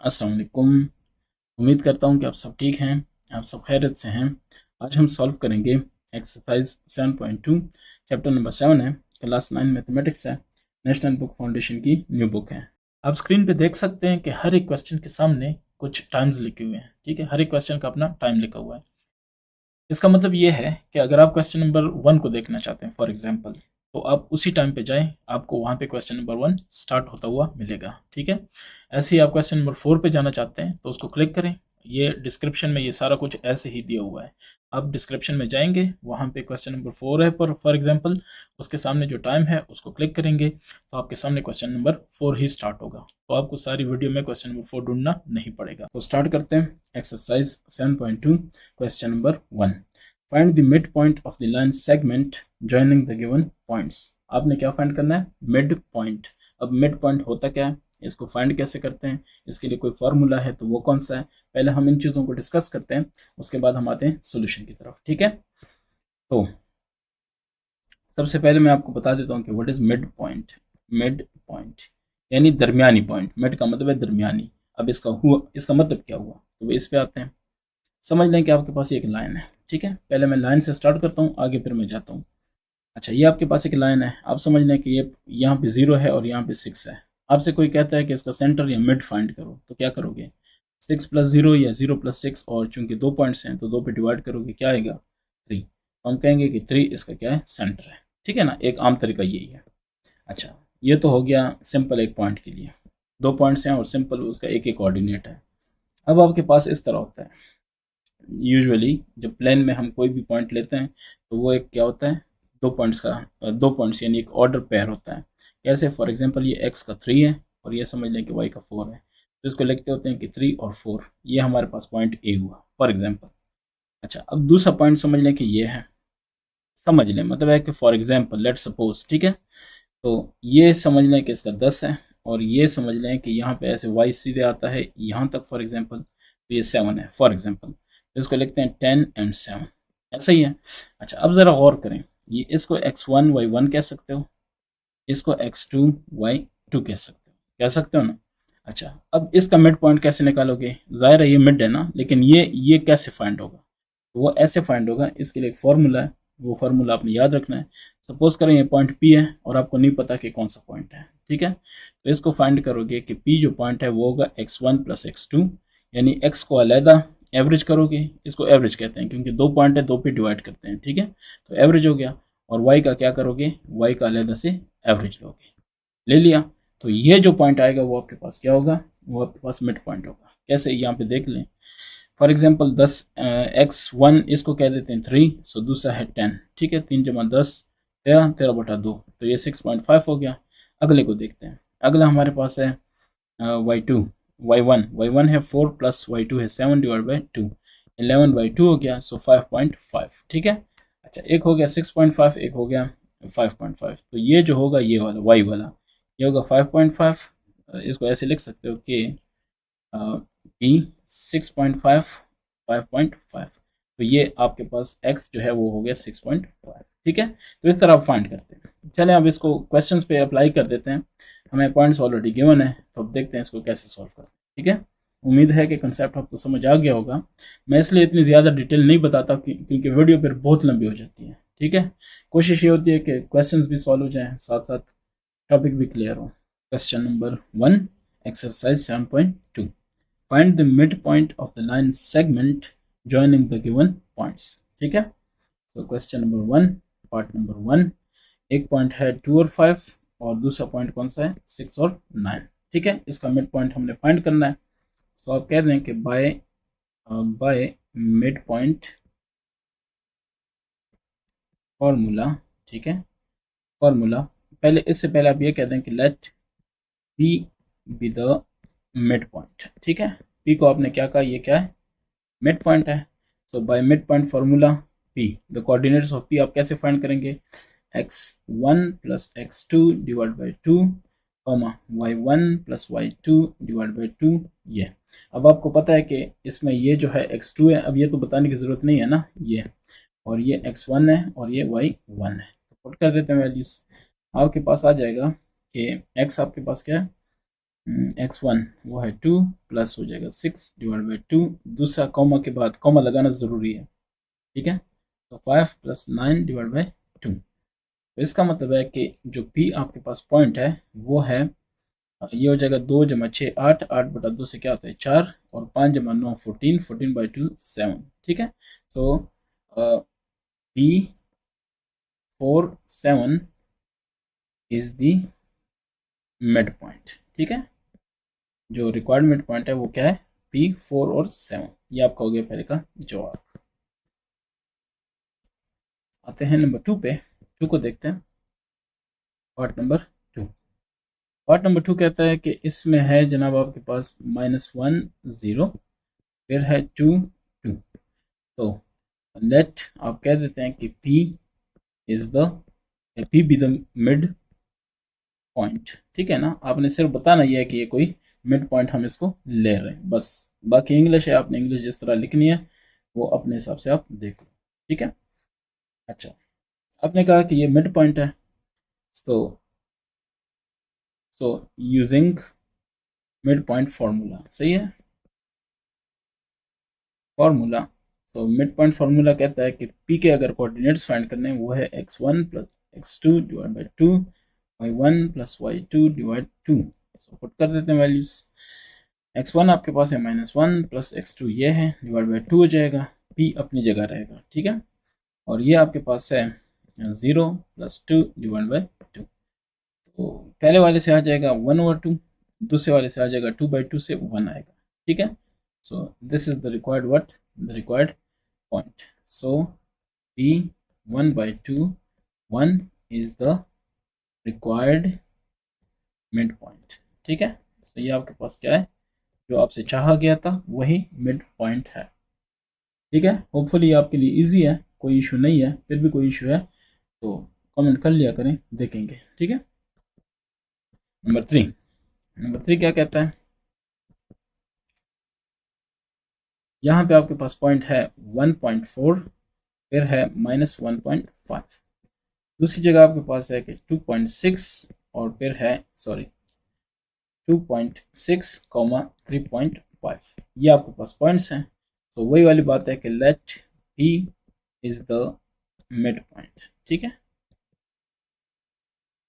अस्सलाम वालेकुम। उम्मीद करता हूँ कि आप सब ठीक हैं, आप सब खैरियत से हैं। आज हम सॉल्व करेंगे एक्सरसाइज 7.2, चैप्टर नंबर 7 है, क्लास 9 मैथमेटिक्स है, नेशनल बुक फाउंडेशन की न्यू बुक है। आप स्क्रीन पे देख सकते हैं कि हर एक क्वेश्चन के सामने कुछ टाइम्स लिखे हुए हैं। ठीक है, हर एक क्वेश्चन का अपना टाइम लिखा हुआ है। इसका मतलब ये है कि अगर आप क्वेश्चन नंबर 1 को देखना चाहते हैं फॉर एग्जांपल, तो आप उसी टाइम पे जाएं, आपको वहाँ पे क्वेश्चन नंबर 1 स्टार्ट होता हुआ मिलेगा। ठीक है, ऐसे ही आप क्वेश्चन नंबर 4 पे जाना चाहते हैं तो उसको क्लिक करें। ये डिस्क्रिप्शन में ये सारा कुछ ऐसे ही दिया हुआ है। आप डिस्क्रिप्शन में जाएंगे, वहाँ पे क्वेश्चन नंबर 4 है पर फॉर एग्जाम्पल, उसके सामने जो टाइम है उसको क्लिक करेंगे तो आपके सामने क्वेश्चन नंबर 4 ही स्टार्ट होगा। तो आपको सारी वीडियो में क्वेश्चन नंबर 4 ढूंढना नहीं पड़ेगा। तो स्टार्ट करते हैं exercise 7.2, question number 1। Find the mid point of the line segment joining the given points. आपने क्या फाइंड करना है? Mid point. अब मिड पॉइंट होता क्या है, इसको फाइंड कैसे करते हैं, इसके लिए कोई फार्मूला है तो वो कौन सा है, पहले हम इन चीज़ों को डिस्कस करते हैं, उसके बाद हम आते हैं सोल्यूशन की तरफ। ठीक है, तो सबसे पहले मैं आपको बता देता हूँ कि what is mid point. Mid point यानी दरमियानी पॉइंट। मिड का मतलब है दरमियानी। अब इसका मतलब क्या हुआ, तो इस पे आते हैं। समझ लें कि आपके पास एक लाइन है। ठीक है, पहले मैं लाइन से स्टार्ट करता हूँ, आगे फिर मैं जाता हूँ। अच्छा, ये आपके पास एक लाइन है। आप समझ लें कि ये यहाँ पे 0 है और यहाँ पे 6 है। आपसे कोई कहता है कि इसका सेंटर या मिड फाइंड करो, तो क्या करोगे? 6 + 0 या 0 + 6, और चूंकि 2 पॉइंट्स हैं तो 2 पे डिवाइड करोगे, क्या आएगा? 3। तो हम कहेंगे कि 3 इसका क्या है? सेंटर है। ठीक है ना, एक आम तरीका यही है। अच्छा, ये तो हो गया सिंपल एक पॉइंट के लिए। 2 पॉइंट्स हैं और सिंपल उसका एक एक कोऑर्डिनेट है। अब आपके पास इस तरह होता है, यूजुअली जब प्लेन में हम कोई भी पॉइंट लेते हैं तो वो एक क्या होता है? 2 पॉइंट्स का 2 पॉइंट्स यानी एक ऑर्डर पेयर होता है। कैसे? फॉर एग्जांपल, ये x का 3 है और ये समझ लें कि y का 4 है, तो इसको लिखते होते हैं कि 3 और 4, ये हमारे पास पॉइंट ए हुआ फॉर एग्जांपल। अच्छा, अब दूसरा पॉइंट समझ लें कि ये है। समझ लें मतलब है कि फॉर एग्जांपल लेट सपोज, ठीक है, तो ये समझ लें कि इसका 10 है और ये समझ लें कि यहाँ पे ऐसे y सीधे आता है यहाँ तक फॉर एग्जांपल, तो ये 7 है फॉर एग्जांपल, तो इसको लिखते हैं 10 और 7। ऐसा ही है। अच्छा, अब ज़रा गौर करें, ये इसको x1 y1 कह सकते हो, इसको x2 y2 कह सकते हो ना। अच्छा, अब इसका मिड पॉइंट कैसे निकालोगे? ज़ाहिर है ये मिड है ना, लेकिन ये कैसे फाइंड होगा? तो वो ऐसे फाइंड होगा, इसके लिए एक फार्मूला है, वो फार्मूला आपने याद रखना है। सपोज करें ये पॉइंट पी है और आपको नहीं पता कि कौन सा पॉइंट है। ठीक है, तो इसको फाइंड करोगे कि पी जो पॉइंट है वो होगा x1 + x2, यानी x को अलहदा एवरेज करोगे, इसको एवरेज कहते हैं क्योंकि 2 पॉइंट है, 2 पे डिवाइड करते हैं। ठीक है, तो एवरेज हो गया। और y का क्या करोगे? y का अलहदा से एवरेज लोगे। ले लिया, तो ये जो पॉइंट आएगा वो आपके पास क्या होगा? वो आपके पास मिड पॉइंट होगा। कैसे? यहाँ पे देख लें, फॉर एग्जाम्पल 10 x1 इसको कह देते हैं 3, सो दूसरा है 10। ठीक है, 3 × 10 13, 13/2, तो ये 6.5 हो गया। अगले को देखते हैं। अगला हमारे पास है y1 है 4 + y2 है 7/2, 11/2 हो गया, सो 5.5। ठीक है, अच्छा, एक हो गया 6.5, एक हो गया 5.5, तो ये जो होगा ये वाला y वाला, ये होगा 5.5। इसको ऐसे लिख सकते हो कि पी 6.5 5.5, तो ये आपके पास x जो है वो हो गया 6.5। ठीक है, तो इस तरह आप फाइंड करते हैं। चलें अब इसको क्वेश्चंस पे अप्लाई कर देते हैं। हमें पॉइंट्स ऑलरेडी गिवन है, तो अब देखते हैं इसको कैसे सॉल्व करते हैं। ठीक है, उम्मीद है कि कंसेप्ट आपको समझ आ गया होगा। मैं इसलिए इतनी ज़्यादा डिटेल नहीं बताता क्योंकि वीडियो फिर बहुत लंबी हो जाती है। ठीक है, कोशिश ये होती है कि क्वेश्चंस भी सॉल्व हो जाएँ, साथ साथ टॉपिक भी क्लियर हो। Question number 1, exercise 7.2। Find the mid point of the line segment joining the given points. ठीक है, so question number 1, part number 1। एक पॉइंट है 2 और 5 और दूसरा पॉइंट कौन सा है? 6 और 9। ठीक है, इसका मिड पॉइंट हमने फाइंड करना है। सो आप कह दें कि बाय मिड पॉइंट फॉर्मूला। ठीक है, फॉर्मूला, पहले इससे पहले आप ये कह दें कि let p be the mid point. ठीक है, पी को आपने क्या कहा? ये क्या है? मिड पॉइंट है। So by mid point formula P, the coordinates of P आप कैसे फाइंड करेंगे? x1 + x2/2, y1 + y2/2। ये अब आपको पता है कि इसमें ये जो है x2 है, अब ये तो बताने की ज़रूरत नहीं है ना, ये और ये x1 है और ये y1 है, तो पुट कर देते हैं वैल्यूज। आपके पास आ जाएगा कि x आपके पास क्या है? x1 वो है 2 प्लस हो जाएगा 6 डिवाइड बाई 2, दूसरा कॉमा के बाद कॉमा लगाना ज़रूरी है, ठीक है। तो 5 प्लस 9 डिवाइड बाई 2। तो इसका मतलब है कि जो p आपके पास पॉइंट है वो है, ये हो जाएगा 2 जमा 6 8, 8 बटा 2 से क्या होता है 4, और 5 जमा 9 14, 14 बाई 2 7, ठीक है। सो P47 is the mid point, ठीक है। जो रिक्वायर्ड मिड पॉइंट है वो क्या है, P4 और 7। ये आपका हो गया पहले का जवाब। आते हैं नंबर 2 पे। 2 को देखते हैं, पार्ट नंबर 2। पार्ट नंबर 2 कहता है कि इसमें है जनाब आपके पास -1 0, फिर है 2 2। तो लेट आप कह देते हैं कि P B the mid point, ठीक है ना। आपने सिर्फ बताना ही है कि ये कोई मिड पॉइंट हम इसको ले रहे हैं, बस। बाकी इंग्लिश है, आपने इंग्लिश जिस तरह लिखनी है वो अपने हिसाब से आप देख लो, ठीक है। अच्छा, आपने कहा कि ये मिड पॉइंट है, so using mid point formula, सही है। फार्मूला, तो मिड पॉइंट फार्मूला कहता है कि पी के अगर कोऑर्डिनेट्स फाइंड करने हैं वो है x1 plus x2 divide by 2, y1 plus y2 divide 2। So put कर देते हैं वैल्यूज। x1 आपके पास है -1 प्लस x2 ये है, डिवाइड बाई 2 हो जाएगा, p अपनी जगह रहेगा, ठीक है। और ये आपके पास है 0 प्लस 2 डिवाइड बाई 2। तो पहले वाले से आ जाएगा 1/2, दूसरे वाले से आ जाएगा 2/2 से 1 आएगा, ठीक है। So this is the required what, the required point. So p 1/2 1 is the required mid point, ठीक है। तो ये आपके पास क्या है, जो आपसे चाहा गया था वही मिड पॉइंट है, ठीक है। होपफुली आपके लिए इजी है, कोई इशू नहीं है। फिर भी कोई इशू है तो कमेंट कर लिया करें, देखेंगे, ठीक है। नंबर 3 क्या कहता है, यहाँ पे आपके पास पॉइंट है 1.4, फिर है -1.5। दूसरी जगह आपके पास है कि 2.6, और फिर है 2.6 3.5। ये आपके पास पॉइंट्स हैं। तो वही वाली बात है कि let P is the mid point, ठीक है।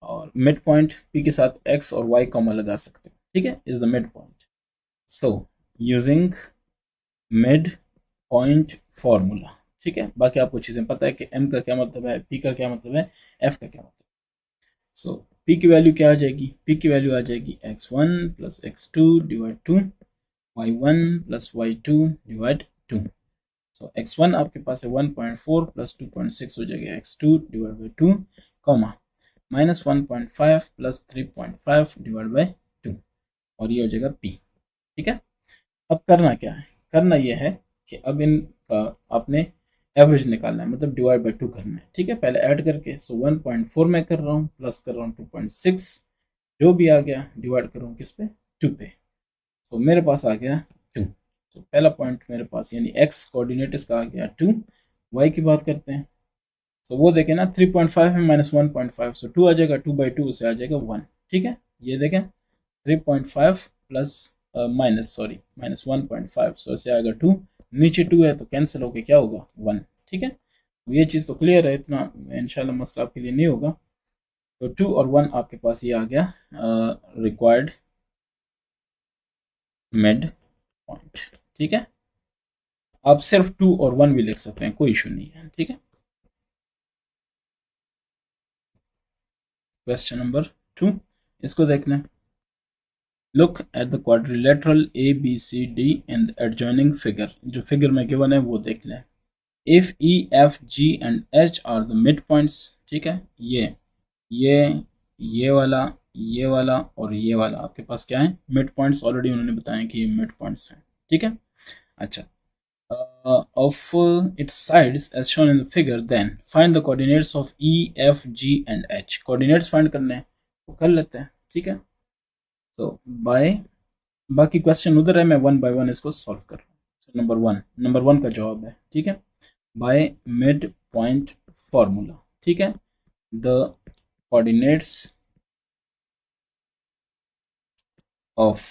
और मिड पॉइंट P के साथ x और y कॉमा लगा सकते हो, ठीक है, is the mid point. So using mid point formula, ठीक है। बाकी आपको चीज़ें पता है कि m का क्या मतलब है, p का क्या मतलब है, f का क्या मतलब है। सो p की वैल्यू क्या आ जाएगी, p की वैल्यू आ जाएगी x1 plus x2 divide 2, y1 plus y2 divide 2। सो x1 आपके पास है 1.4 प्लस 2.6 हो जाएगा x2 divide by 2, comma -1.5 plus 3.5 divide by 2, और ये हो जाएगा p, ठीक है। अब करना क्या है, करना यह है कि अब इनका आपने एवरेज निकालना है, मतलब डिवाइड बाई 2 करना है, ठीक है। पहले ऐड करके, सो 1.4 मैं कर रहा हूँ, प्लस कर रहा हूँ 2.6, जो भी आ गया डिवाइड कर रहा हूँ किस पे, 2 पे। सो मेरे पास आ गया 2। तो पहला पॉइंट मेरे पास यानी एक्स कोऑर्डिनेट इसका आ गया 2। वाई की बात करते हैं, सो वो देखें ना 3.5 है -1.5, सो 2 आ जाएगा, 2/2 से आ जाएगा 1, ठीक है। ये देखें 3.5 प्लस माइनस सॉरी -1.5, सो इससे आएगा 2, नीचे 2 है तो कैंसिल होके क्या होगा 1, ठीक है। ये चीज़ तो क्लियर है, इतना इंशाल्लाह मसला आपके लिए नहीं होगा। तो 2 और 1 आपके पास ये आ गया रिक्वायर्ड मिड पॉइंट, ठीक है। आप सिर्फ 2 और 1 भी लिख सकते हैं, कोई इशू नहीं है, ठीक है। क्वेश्चन नंबर 2, इसको देखना है। Look at the quadrilateral ABCD in the adjoining figure, जो फिगर में गिवन है वो देख लें। If E F G and H are the mid points, ठीक है। ये ये वाला, ये वाला और ये वाला आपके पास क्या है, मिड पॉइंट्स। ऑलरेडी उन्होंने बताया कि ये मिड पॉइंट्स हैं, ठीक है। अच्छा, of its sides as shown in the figure, then find the coordinates of E F G and H। coordinates find करने हैं तो कर लेते हैं, ठीक है। so by, बाकी क्वेश्चन उधर है, मैं 1 by 1 इसको सॉल्व कर रहा हूँ। नंबर वन का जवाब है, ठीक है, बाय मिड पॉइंट फॉर्मूला, ठीक है। द कोऑर्डिनेट्स ऑफ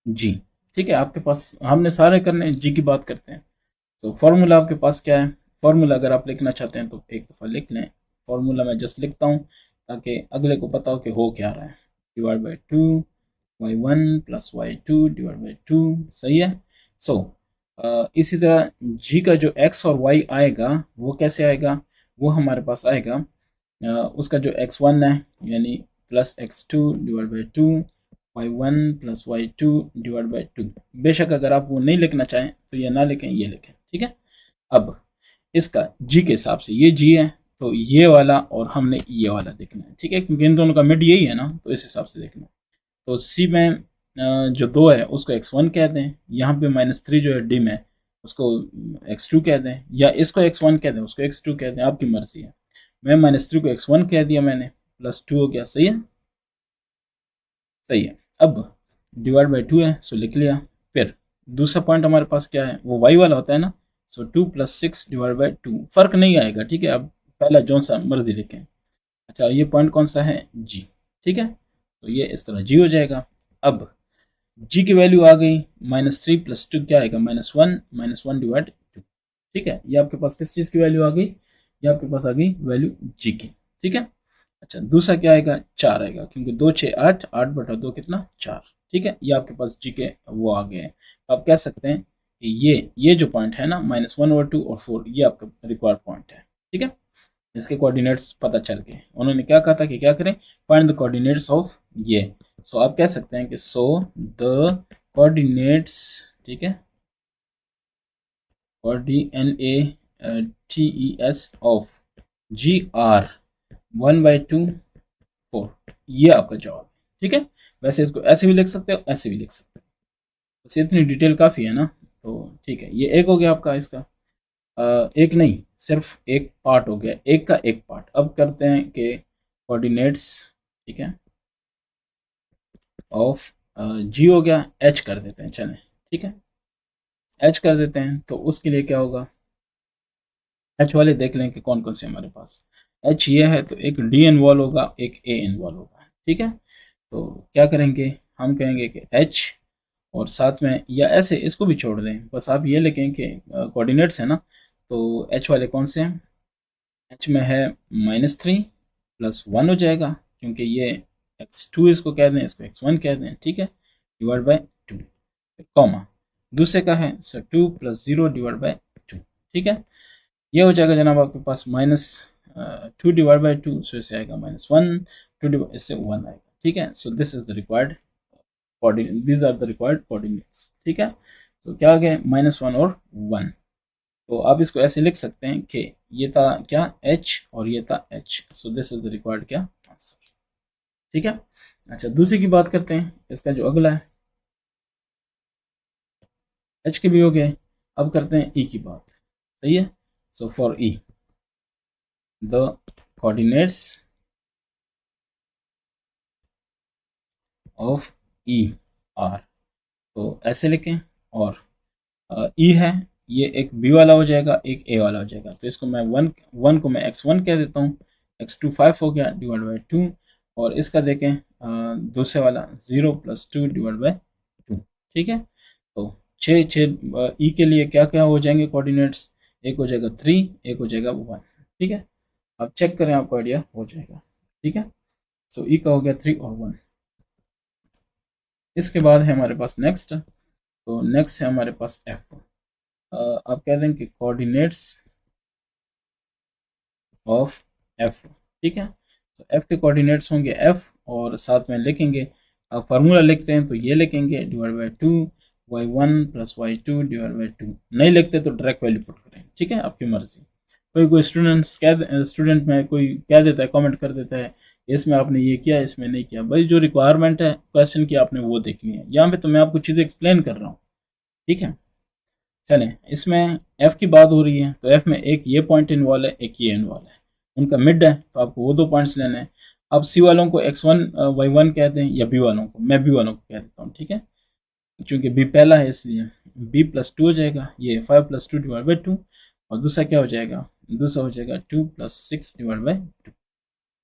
जी। ठीक है, आपके पास हमने सारे करने हैं, जी की बात करते हैं। तो फॉर्मूला आपके पास क्या है? फॉर्मूला अगर आप लिखना चाहते हैं तो एक दफ़ा लिख लें। फॉर्मूला मैं जस्ट लिखता हूँ ताकि अगले को पता हो कि हो क्या रहा है। Divide by to y1 plus y2 divide by to. सही है। सो इसी तरह जी का जो x और y आएगा वो कैसे आएगा? वो हमारे पास आएगा उसका जो x1 है यानी plus x2 divide by to, y1 plus y2 divide by to. बेशक अगर आप वो नहीं लिखना चाहें तो ये ना लिखें, ये लिखें। ठीक है। अब इसका जी के हिसाब से ये जी है तो ये वाला और हमने ये वाला देखना है। ठीक है, क्योंकि इन दोनों का मिड यही है ना, तो इस हिसाब से देखना है। तो सी में जो दो है उसको x1 कह दें, यहाँ पे -3 जो है डी में उसको x2 कह दें, या इसको x1 कह दें उसको x2 कह दें, आपकी मर्जी है। मैं -3 को x1 कह दिया मैंने, +2 हो गया। सही है, सही है। अब डिवाइड बाई टू है सो लिख लिया। फिर दूसरा पॉइंट हमारे पास क्या है? वो y वाला होता है ना। सो 2 + 6 डिवाइड बाई टू, फर्क नहीं आएगा। ठीक है, अब पहला जो सा मर्जी लिखें। अच्छा, ये पॉइंट कौन सा है? जी। ठीक है, तो ये इस तरह जी हो जाएगा। अब जी की वैल्यू आ गई, -3 + 2 क्या आएगा? -1, -1 डिवाइड टू। ठीक है, ये आपके पास किस चीज़ की वैल्यू आ गई? ये आपके पास आ गई वैल्यू जी की। ठीक है। अच्छा, दूसरा क्या आएगा? 4 आएगा, क्योंकि 2 6 8, 8 बटा 2 कितना? 4। ठीक है, ये आपके पास जी के वो आ गए हैं। तो आप कह सकते हैं कि ये जो पॉइंट है ना, -1/2 और 4, ये आपका रिक्वायर्ड पॉइंट है। ठीक है, इसके कोऑर्डिनेट्स पता चल गए। उन्होंने क्या कहा था कि क्या करें? फाइंड द कोऑर्डिनेट्स ऑफ ये। सो आप कह सकते हैं कि सो द कोऑर्डिनेट्स, ठीक है, कोऑर्डिनेट्स ऑफ जी आर 1/2 4। ये आपका जवाब है। ठीक है, वैसे इसको ऐसे भी लिख सकते हो, ऐसे भी लिख सकते हो, बस इतनी डिटेल काफ़ी है ना। तो ठीक है, ये एक हो गया आपका इसका। एक नहीं, सिर्फ एक पार्ट हो गया, एक का एक पार्ट। अब करते हैं कि कोऑर्डिनेट्स, ठीक है, ऑफ जी हो गया, एच कर देते हैं, चलें। ठीक है, एच कर देते हैं। तो उसके लिए क्या होगा? एच वाले देख लें कि कौन कौन से हमारे पास। एच ये है तो एक डी इन्वॉल्व होगा, एक ए इन्वॉल्व होगा। ठीक है, तो क्या करेंगे? हम कहेंगे कि एच और साथ में, या ऐसे इसको भी छोड़ दें, बस आप ये लिखें कि कोऑर्डिनेट्स है ना, तो एच वाले कौन से हैं? एच में है -3 + 1 हो जाएगा, क्योंकि ये x2 इसको कह दें, इसको x1 कह दें। ठीक है, डिवाइड बाई टू, कॉमा दूसरे का है सो 2 + 0 डिवाइड बाई टू। ठीक है, ये हो जाएगा जनाब आपके पास -2 डिवाइड बाई टू, सो इससे आएगा -1, 2 इससे 1 आएगा। ठीक है, so this is the required coordinate, these are the required coordinates. ठीक है, तो क्या आ गए? -1 और 1। तो आप इसको ऐसे लिख सकते हैं कि ये था क्या? h और ये था h। So this is the required क्या? आंसर। ठीक है। अच्छा, दूसरी की बात करते हैं, इसका जो अगला है, h के भी हो गए। अब करते हैं e की बात। सही है। So for e the coordinates of e are, तो ऐसे लिखें। और ई है, ये एक बी वाला हो जाएगा, एक ए वाला हो जाएगा। तो इसको मैं वन को मैं x1 कह देता हूँ, x2 5 हो गया डिवाइड बाई टू। और इसका देखें दूसरे वाला 0 + 2 डिवाइड बाई टू। ठीक है, तो छः छः ई के लिए क्या क्या हो जाएंगे कोऑर्डिनेट्स? एक हो जाएगा 3, एक हो जाएगा 1। ठीक है, आप चेक करें, आपको आइडिया हो जाएगा। ठीक है, सो ई का हो गया 3 और 1। इसके बाद है हमारे पास नेक्स्ट, तो नेक्स्ट है हमारे पास एफ। आप कह दें कि कोऑर्डिनेट्स ऑफ एफ। ठीक है, तो एफ के कोऑर्डिनेट्स होंगे एफ, और साथ में लिखेंगे, आप फार्मूला लिखते हैं तो ये लिखेंगे divide by to y1 + y2 divide by to. नहीं लिखते तो डायरेक्ट वैल्यू पुट करें। ठीक है, आपकी मर्जी। कोई स्टूडेंट में कोई कह देता है, कमेंट कर देता है इसमें आपने ये किया, इसमें नहीं किया। भाई जो रिक्वायरमेंट है क्वेश्चन की आपने वो देखनी है। यहाँ पे तो मैं आपको चीज़ें एक्सप्लेन कर रहा हूँ। ठीक है, चलें, इसमें एफ की बात हो रही है तो एफ में एक ये पॉइंट इन्वॉल्व है, एक ये इन्वॉल्व है, उनका मिड है, तो आपको वो दो पॉइंट्स लेने हैं। अब सी वालों को x1 y1 कहते हैं, या बी वालों को, मैं बी वालों को कह देता हूँ। ठीक है, क्योंकि बी पहला है इसलिए b+2 हो जाएगा, ये 5 + 2 डिवाइड बाई टू। और दूसरा क्या हो जाएगा? दूसरा हो जाएगा 2 + 6 डिवाइड बाई टू।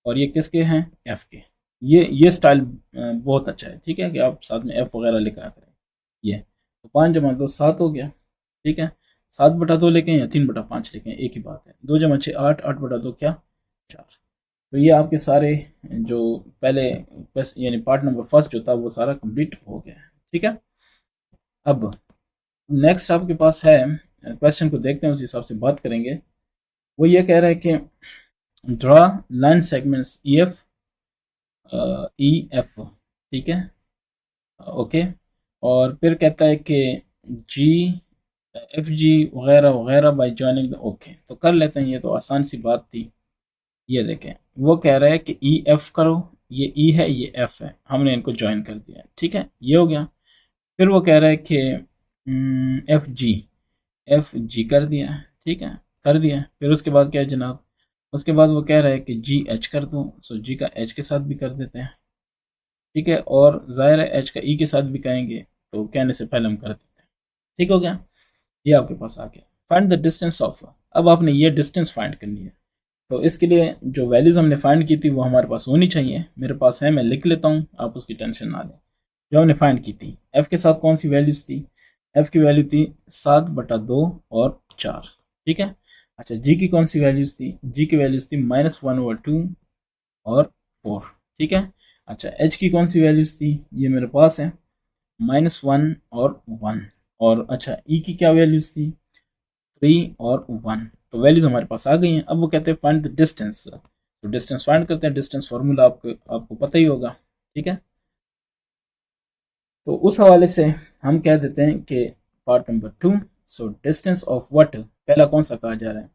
और ये किसके हैं? एफ के। ये स्टाइल बहुत अच्छा है, ठीक है, कि आप साथ में एफ वगैरह लिखा करें। ये तो 5 जमा 2 7 हो गया, ठीक है। 7/2 लिखें या 3/5 लिखें, एक ही बात है। 2 जमा 6 8, 8/2 क्या 4। तो ये आपके सारे जो पहले यानी पार्ट नंबर फर्स्ट जो था वो सारा कंप्लीट हो गया है, ठीक है। अब नेक्स्ट आपके पास है, क्वेश्चन को देखते हैं, उस हिसाब से बात करेंगे। वो ये कह रहा है कि draw line segments E F, ठीक है, ओके। और फिर कहता है कि जी एफ जी वगैरह वगैरह बाई जॉइनिंग, ओके तो कर लेते हैं, ये तो आसान सी बात थी। ये देखें, वो कह रहा है कि ई एफ करो, ये ई है ये एफ है, हमने इनको ज्वाइन कर दिया, ठीक है, ये हो गया। फिर वो कह रहा है कि एफ जी कर दिया, ठीक है, कर दिया। फिर उसके बाद क्या है जनाब, उसके बाद वो कह रहा है कि जी एच कर दो, सो जी का एच के साथ भी कर देते हैं, ठीक है, और ज़ाहिर है एच का ई के साथ भी कहेंगे, तो कहने से पहले हम कर देते हैं, ठीक हो गया। ये आपके पास आ गया। फाइंड द डिस्टेंस ऑफ, अब आपने ये डिस्टेंस फाइंड करनी है। तो इसके लिए जो वैल्यूज़ हमने फाइंड की थी वो हमारे पास होनी चाहिए, मेरे पास है, मैं लिख लेता हूँ, आप उसकी टेंशन ना लें। जो हमने फाइंड की थी, एफ के साथ कौन सी वैल्यूज़ थी, एफ की वैल्यू थी 7/2 और 4, ठीक है। अच्छा, जी की कौन सी वैल्यूज़ थी, जी की वैल्यूज़ थी -1/2 और 4, ठीक है। अच्छा, एच की कौन सी वैल्यूज़ थी, ये मेरे पास है -1 और 1, और अच्छा ई की क्या वैल्यूज़ थी 3 और 1। तो वैल्यूज हमारे पास आ गई हैं। अब वो कहते हैं फाइंड द डिस्टेंस, तो डिस्टेंस फाइंड करते हैं। डिस्टेंस फार्मूला आपको पता ही होगा, ठीक है। तो उस हवाले से हम कह देते हैं कि part number 2, so distance of what, पहला कौन सा कहा जा रहा है,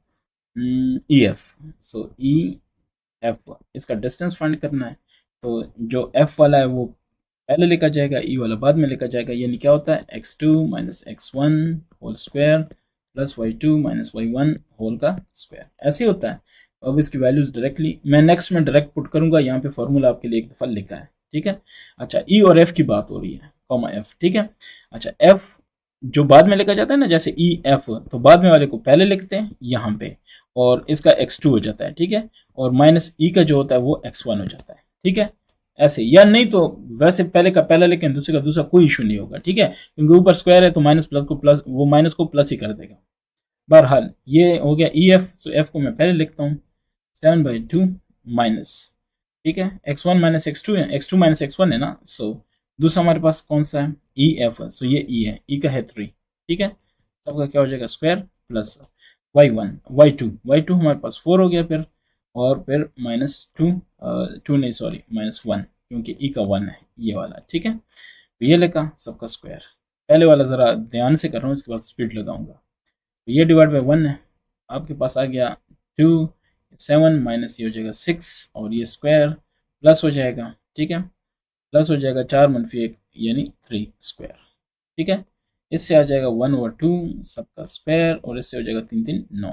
ई एफ। सो ई एफ, इसका डिस्टेंस फाइंड करना है। तो जो एफ वाला है वो पहले लिखा जाएगा, ई वाला बाद में लिखा जाएगा। यानी क्या होता है, x2 - x1 whole square plus y2 - y1 whole का स्क्वायर, ऐसे ही होता है। तो अब इसकी वैल्यूज डायरेक्टली मैं नेक्स्ट में डायरेक्ट पुट करूंगा, यहाँ पे फॉर्मूला आपके लिए एक दफ़ा लिखा है, ठीक है। अच्छा, ई और एफ की बात हो रही है, कॉमा एफ, ठीक है। अच्छा, एफ जो बाद में लिखा जाता है ना, जैसे ई एफ, तो बाद में वाले को पहले लिखते हैं यहाँ पे, और इसका x2 हो जाता है, ठीक है, और माइनस ई का जो होता है वो x1 हो जाता है, ठीक है। ऐसे, या नहीं तो वैसे पहले का पहला लेकिन दूसरे का दूसरा, कोई इशू नहीं होगा, ठीक है, क्योंकि ऊपर स्क्वायर है तो माइनस प्लस को प्लस, वो माइनस को प्लस ही कर देगा। बहरहाल ये हो गया ई एफ, तो एफ को मैं पहले लिखता हूँ 7/2 माइनस, ठीक है, x1 - x2 है, x2 - x1 है ना। सो दूसरा हमारे पास कौन सा है, ई एफ है, सो ये ई है, ई का है 3, ठीक है, सबका क्या हो जाएगा स्क्वायर प्लस y1 y2 हमारे पास 4 हो गया फिर, और फिर -2, 2 नहीं सॉरी -1, क्योंकि ई का 1 है ये वाला, ठीक है। तो ये लिखा सबका स्क्वायर, पहले वाला ज़रा ध्यान से कर रहा हूँ, इसके बाद स्पीड लगाऊंगा। तो ये डिवाइड बाई 1 है, आपके पास आ गया 2, 7 माइनस ये हो जाएगा 6, और ये स्क्वायर प्लस हो जाएगा, ठीक है, प्लस हो जाएगा 4 - 1 यानी 3 स्क्वायर, ठीक है। इससे आ जाएगा 1/2 सबका स्क्वायर, और इससे हो जाएगा 3 3 9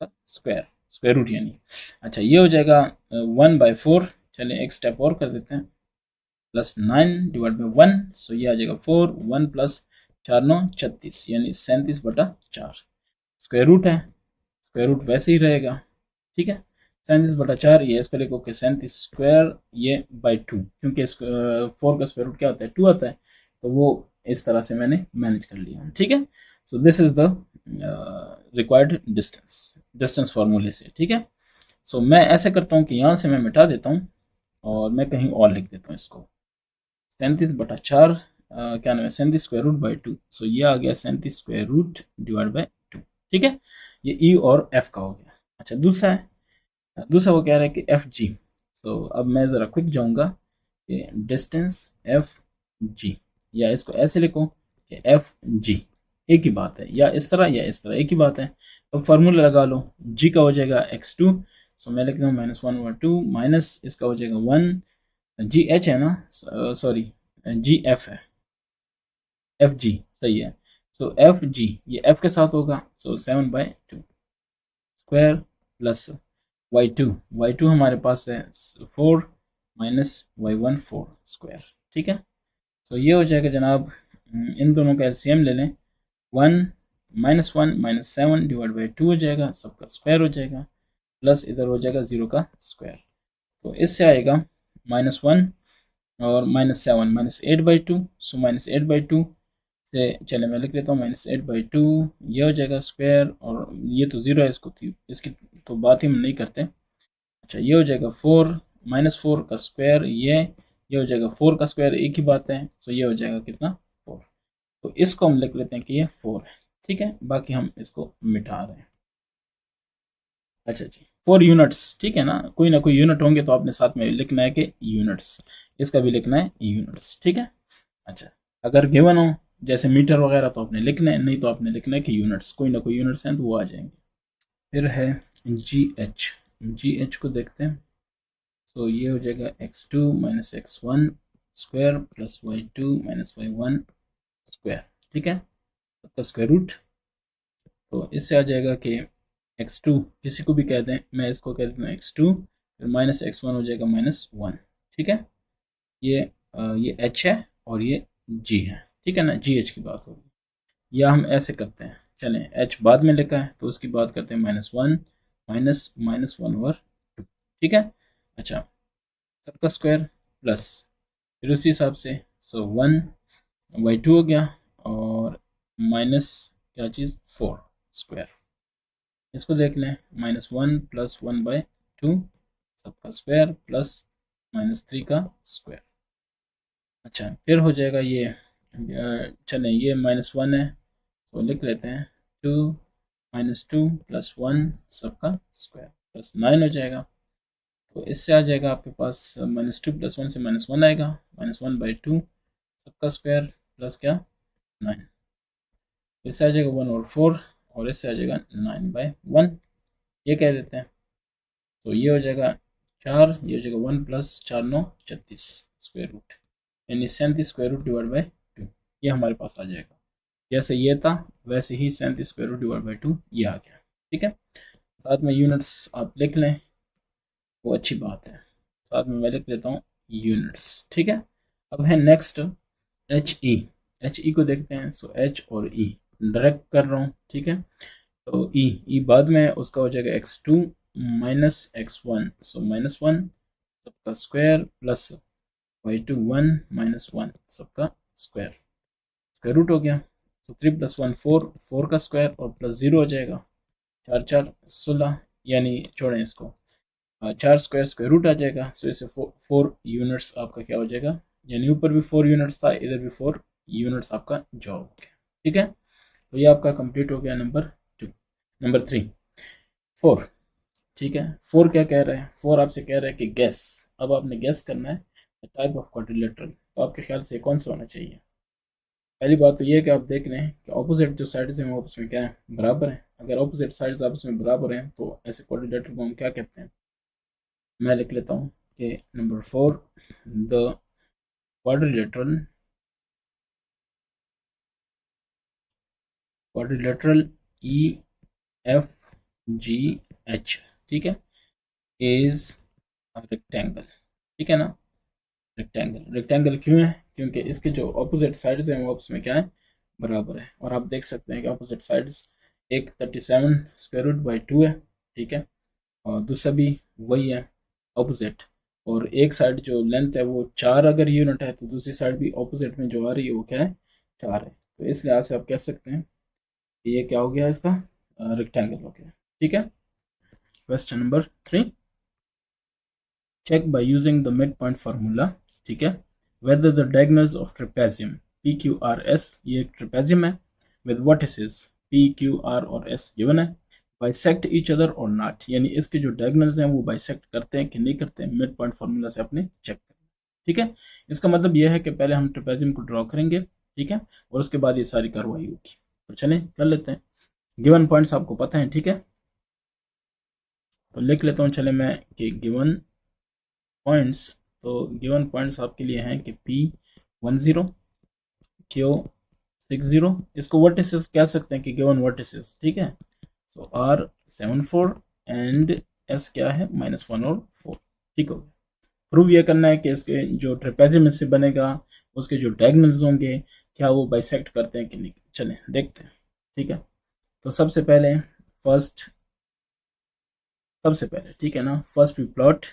का स्क्वायर, स्क्वायर रूट यानी। अच्छा, ये हो जाएगा 1/4, चलें एक स्टेप और कर देते हैं, प्लस 9 डिवाइड बाई 1, सो ये आ जाएगा 4, 1 प्लस 4 9 36 यानी 37/4, स्क्वायर रूट है, स्क्वायर रूट वैसे ही रहेगा, ठीक है। 37/4, ये इसको लिखो कि 37 स्क्वायर ये बाई 2, क्योंकि 4 का स्क्वायर रूट क्या होता है 2 आता है, तो वो इस तरह से मैंने मैनेज कर लिया, ठीक है। So this is the required distance, distance फार्मूले से, ठीक है। सो मैं ऐसे करता हूँ कि यहाँ से मैं मिटा देता हूँ, और मैं कहीं और लिख देता हूँ इसको 37/4, क्या नाम है 37 स्क्वायर रूट बाई 2, सो ये आ गया 37 स्क्वायर रूट डिवाइड बाई 2, ठीक है। ये ई और एफ का हो गया। अच्छा, दूसरा है, दूसरा वो कह रहा है कि एफ जी। सो अब मैं ज़रा क्विक जाऊंगा कि डिस्टेंस एफ जी, या इसको ऐसे लिखो कि एफ जी, एक ही बात है, या इस तरह या इस तरह, एक ही बात है। तो फार्मूला लगा लो, जी का हो जाएगा x2, सो मैं लिख रहा हूँ -1/2 माइनस इसका हो जाएगा 1, जी एच है ना, सॉरी जी एफ है, एफ जी सही है। सो एफ जी ये एफ के साथ होगा, सो 7/2 स्क्वायर प्लस y2 हमारे पास है 4 माइनस y1 4 स्क्वायर, ठीक है। सो ये हो जाएगा जनाब, इन दोनों का एलसीएम ले लें, 1 -1 -7 डिवाइड बाई 2 हो जाएगा, सबका स्क्वायर हो जाएगा, प्लस इधर हो जाएगा 0 का स्क्वायर। तो इससे आएगा -1 और -7 -8/2। सो -8/2 से चले मैं लिख लेता हूँ -8/2, ये हो जाएगा स्क्वायर, और ये तो ज़ीरो है, इसकी तो बात ही हम नहीं करते। अच्छा, ये हो जाएगा 4, -4 का स्क्वायर, ये हो जाएगा 4 का स्क्वायर, एक ही बात है। सो ये हो जाएगा कितना, 4। तो इसको हम लिख लेते हैं कि ये 4 है, ठीक है। बाकी हम इसको मिटा रहे हैं। अच्छा जी, 4 यूनिट्स, ठीक है ना कोई यूनिट होंगे तो आपने साथ में लिखना है कि यूनिट्स, इसका भी लिखना है यूनिट्स, ठीक है। अच्छा, अगर गिवन हो जैसे मीटर वगैरह तो आपने लिखना है, नहीं तो आपने लिखना है कि यूनिट्स, कोई ना कोई यूनिट्स हैं तो वो आ जाएंगे। फिर है जी एच को देखते हैं। सो ये हो जाएगा x2 - x1 square plus y2 - y1 square, ठीक है, सबका स्क्वायर रूट। तो इससे आ जाएगा कि x2 किसी को भी कह दें, मैं इसको कह देता हूँ x2, फिर -x1 हो जाएगा -1, ठीक है। ये h है और ये g है, ठीक है ना, जी एच की बात होगी। या हम ऐसे करते हैं, चलें h बाद में लिखा है तो उसकी बात करते हैं -1 -1/2, ठीक है। अच्छा, सबका स्क्वायर प्लस, फिर उसी हिसाब से 1/2 हो गया, और माइनस क्या चीज़, 4 स्क्वायर। इसको देख लें, -1 + 1/2 सबका स्क्वायर प्लस -3 का स्क्वायर। अच्छा, फिर हो जाएगा ये चलें ये -1 है तो लिख लेते हैं 2 -2 + 1 सबका स्क्वायर प्लस 9 हो जाएगा। तो इससे आ जाएगा आपके पास -2 + 1 से -1 आएगा, -1/2 सबका स्क्वायर प्लस क्या, 9। इससे आ जाएगा 1/4, और इससे आ जाएगा 9/1, ये कह देते हैं। तो ये हो जाएगा 4, ये हो जाएगा 1 + 4 9 36 स्क्वायर रूट, यानी 37 स्क्वायर रूट /2, ये हमारे पास आ जाएगा। जैसे ये था वैसे ही 37 स्क्वायर रूट /2 ये आ गया, ठीक है। साथ में यूनिट्स आप लिख लें, वो अच्छी बात है, साथ में मैं लिख लेता हूँ यूनिट्स, ठीक है। अब है नेक्स्ट एच ई को देखते हैं। सो एच और ई डायरेक्ट कर रहा हूँ, ठीक है। तो ई बाद में उसका हो जाएगा x2 - x1, सो -1 सबका स्क्वायर प्लस y2 1 - 1 सबका स्क्वायर, स्क्वायर रूट हो गया। तो 3 + 1 4, 4 का स्क्वायर और प्लस 0 हो जाएगा, 4 4 16, यानी छोड़ें इसको, 4 स्क्वायर स्क्वायर रूट आ जाएगा। सो इसे 4 यूनिट्स आपका क्या हो जाएगा, यानी ऊपर भी 4 यूनिट्स था, इधर भी 4 यूनिट्स आपका जॉब हो गया, ठीक है। तो ये आपका कंप्लीट हो गया नंबर 2। नंबर 3, 4, ठीक है। 4 क्या कह रहे हैं, 4 आपसे कह रहा है कि गैस, अब आपने गैस करना है टाइप ऑफ क्वाड्रिलेटरल, तो आपके ख्याल से कौन सा होना चाहिए। पहली बात तो ये है कि आप देख रहे हैं कि ऑपोजिट जो साइड्स हैं वो आपस में क्या है, बराबर हैं। अगर ऑपोजिट साइड्स आपस में बराबर हैं तो ऐसे क्वाड्रिलेटरल को हम क्या कहते हैं, मैं लिख लेता हूँ कि नंबर 4, द क्वाड्रिलेटरल EFGH, ठीक है, इज रेक्टेंगल, ठीक है ना। रेक्टेंगल क्यों है, क्योंकि इसके जो ऑपोजिट साइड्स हैं वो आपस में क्या है, बराबर है। और आप देख सकते हैं कि ऑपोजिट साइड्स, एक 37 स्क्वायर रूट बाई 2 है, ठीक है, और दूसरा भी वही है ऑपोजिट। और एक साइड जो लेंथ है वो 4 अगर यूनिट है तो दूसरी साइड भी ऑपोजिट में जो आ रही है वो क्या है, 4 है। तो इस लिहाज से आप कह सकते हैं कि ये क्या हो गया, इसका रेक्टेंगल हो गया, ठीक है। Question number 3, check by using the midpoint formula, ठीक है, whether the diagonals of trapezium PQRS, ये एक trapezium है, with vertices PQR और S given है, bisect each other or not, यानी इसके जो diagonals हैं वो bisect करते हैं कि नहीं करते हैं, midpoint formula से आपने चेक करना, ठीक है। इसका मतलब यह है कि पहले हम trapezium को ड्रॉ करेंगे, ठीक है, और उसके बाद ये सारी कार्रवाई होगी। तो चलें कर लेते हैं, गिवन पॉइंट्स आपको पता है, ठीक है। तो लिख लेता हूँ चले मैं कि गिवन पॉइंट्स, तो गिवन पॉइंट्स आपके लिए हैं कि P10, Q60, इसको वर्टिसेस कह सकते हैं कि गिवन वर्टिसेस, ठीक है। सो R74 एंड S क्या है, -1 और 4, ठीक हो गया। प्रूव ये करना है कि इसके जो ट्रेपेजियम इससे बनेगा उसके जो डायगोनल्स होंगे क्या वो बाइसेक्ट करते हैं कि नहीं, चलें देखते हैं, ठीक है। तो सबसे पहले ठीक है ना, first we plot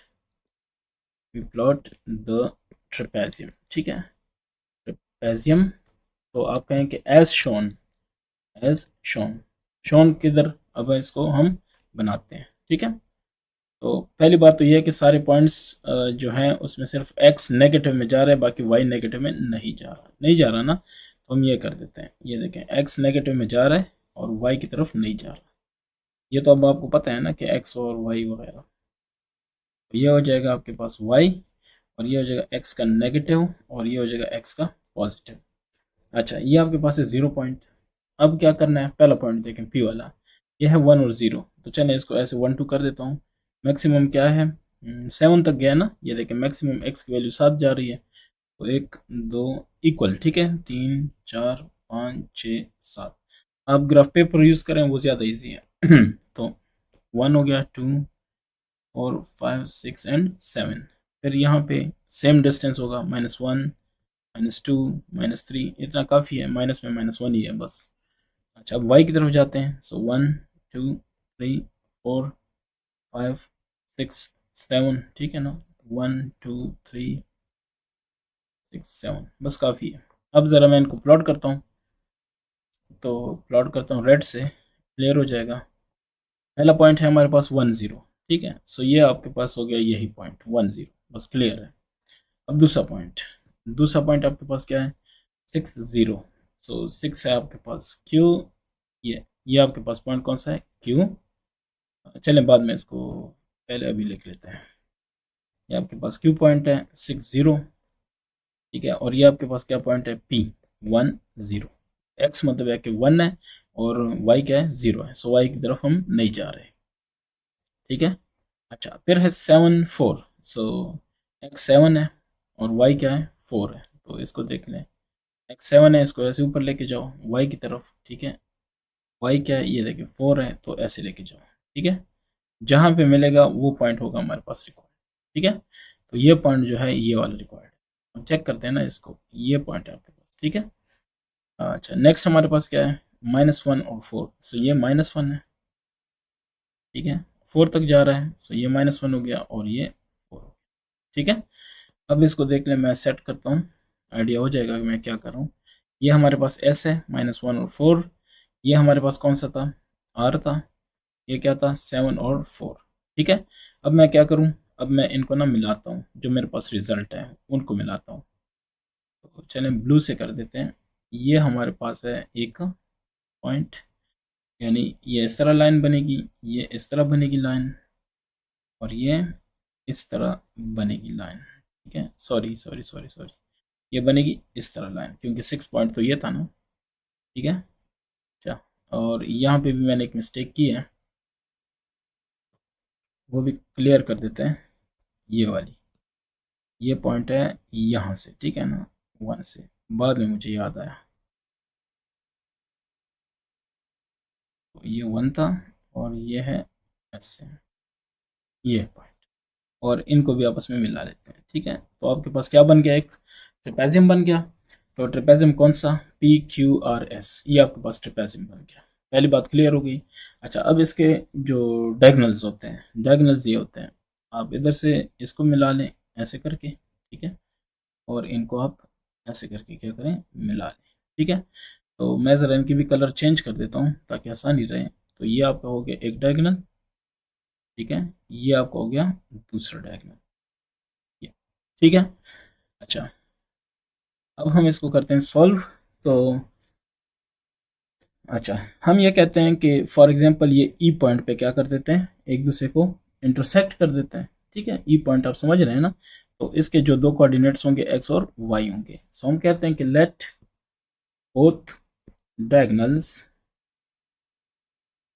we plot the trapezium, ठीक है, ट्रेपेजियम। तो आप कहें कि as shown, as shown, shown किधर, अब इसको हम बनाते हैं, ठीक है। तो पहली बात तो ये है कि सारे पॉइंट्स जो हैं उसमें सिर्फ एक्स नेगेटिव में जा रहा है, बाकी वाई नेगेटिव में नहीं जा रहा, नहीं जा रहा ना, तो हम ये कर देते हैं, ये देखें एक्स नेगेटिव में जा रहा है और वाई की तरफ नहीं जा रहा। ये तो अब आपको पता है ना कि एक्स और वाई वगैरह, तो ये हो जाएगा आपके पास वाई, और ये हो जाएगा एक्स का नेगेटिव, और ये हो जाएगा एक्स का पॉजिटिव। अच्छा, ये आपके पास है 0 पॉइंट। अब क्या करना है, पहला पॉइंट देखें पी वाला, ये है 1 और 0, तो चलें इसको ऐसे 1 2 कर देता हूँ। मैक्सिमम क्या है, 7 तक गया ना, ये देखें मैक्सिमम एक्स की वैल्यू 7 जा रही है, तो 1 2 इक्वल, ठीक है, 3 4 5 6 7। आप ग्राफ पेपर यूज़ करें वो ज़्यादा इजी है तो 1 हो गया, 2 और 5 6 एंड 7। फिर यहाँ पे सेम डिस्टेंस होगा, -1 -2 -3, इतना काफ़ी है, माइनस में -1 ही है बस। अच्छा, अब y की तरफ जाते हैं, सो 1 2 3 4 5 6 7, ठीक है ना, 1 2 3 6 7, बस काफ़ी है। अब ज़रा मैं इनको प्लॉट करता हूँ, तो प्लॉट करता हूँ रेड से, क्लियर हो जाएगा। पहला पॉइंट है हमारे पास 1 0, ठीक है, सो ये आपके पास हो गया यही पॉइंट 1 0, बस क्लियर है। अब दूसरा पॉइंट, दूसरा पॉइंट आपके पास क्या है, 6 0, सो 6 है आपके पास क्यू, ये आपके पास पॉइंट कौन सा है, क्यू। चलें बाद में इसको, पहले अभी लिख लेते हैं। ये आपके पास क्यू पॉइंट है 6 0, ठीक है, और ये आपके पास क्या पॉइंट है, पी 1 0। एक्स मतलब है कि 1 है और वाई क्या है, 0 है, सो वाई की तरफ हम नहीं जा रहे, ठीक है। अच्छा, फिर है 7 4, सो एक्स 7 है और वाई क्या है, 4 है, तो इसको देख लें, एक्स 7 है, इसको ऐसे ऊपर लेके जाओ वाई की तरफ, ठीक है, वाई क्या है, ये देखिए 4 है, तो ऐसे लेके जाओ, ठीक है, जहाँ पे मिलेगा वो पॉइंट होगा हमारे पास रिक्वायर्ड, ठीक है। तो ये पॉइंट जो है ये वाला रिक्वायर्ड है, हम चेक करते हैं ना इसको, ये पॉइंट है आपके पास, ठीक है। अच्छा, नेक्स्ट हमारे पास क्या है, -1 और 4, सो ये -1 है, ठीक है, 4 तक जा रहा है, सो ये -1 हो गया और ये 4 हो गया, ठीक है। अब इसको देख लें, मैं सेट करता हूँ, आइडिया हो जाएगा कि मैं क्या कर रहा हूँ। ये हमारे पास एस है, -1 और 4, ये हमारे पास कौन सा था, आर था, ये क्या था, 7 और 4, ठीक है। अब मैं क्या करूं, अब मैं इनको ना मिलाता हूं, जो मेरे पास रिजल्ट है उनको मिलाता हूं, तो चलें ब्लू से कर देते हैं। ये हमारे पास है एक पॉइंट, यानी ये इस तरह लाइन बनेगी, ये इस तरह बनेगी लाइन, और ये इस तरह बनेगी लाइन, ठीक है, सॉरी सॉरी सॉरी सॉरी, ये बनेगी इस तरह लाइन, क्योंकि 6 पॉइंट तो ये था ना, ठीक है। अच्छा, और यहाँ पे भी मैंने एक मिस्टेक की है, वो भी क्लियर कर देते हैं। ये वाली, ये पॉइंट है यहाँ से, ठीक है ना, 1 से, बाद में मुझे याद आया, तो ये 1 था और ये है ऐसे, ये पॉइंट, और इनको भी आपस में मिला लेते हैं, ठीक है। तो आपके पास क्या बन गया, एक ट्रेपेजियम बन गया। तो ट्रेपेजियम कौन सा, पी क्यू आर एस, ये आपके पास ट्रेपेजियम बन गया, पहली बात क्लियर हो गई। अच्छा, अब इसके जो डायगोनल्स होते हैं, डायगोनल्स ये होते हैं, आप इधर से इसको मिला लें ऐसे करके, ठीक है, और इनको आप ऐसे करके क्या करें, मिला लें, ठीक है। तो मैं ज़रा इनकी भी कलर चेंज कर देता हूँ ताकि आसानी रहे। तो ये आपका हो गया एक डायगोनल, ठीक है, ये आपका हो गया दूसरा डायगोनल, ये, ठीक है। अच्छा, अब हम इसको करते हैं सॉल्व। तो अच्छा, हम ये कहते हैं कि फॉर एग्जांपल ये ई पॉइंट पे क्या कर देते हैं, एक दूसरे को इंटरसेक्ट कर देते हैं, ठीक है, ई पॉइंट आप समझ रहे हैं ना। तो इसके जो दो कोऑर्डिनेट्स होंगे एक्स और वाई होंगे, सो हम कहते हैं कि लेट बोथ डायगोनल्स,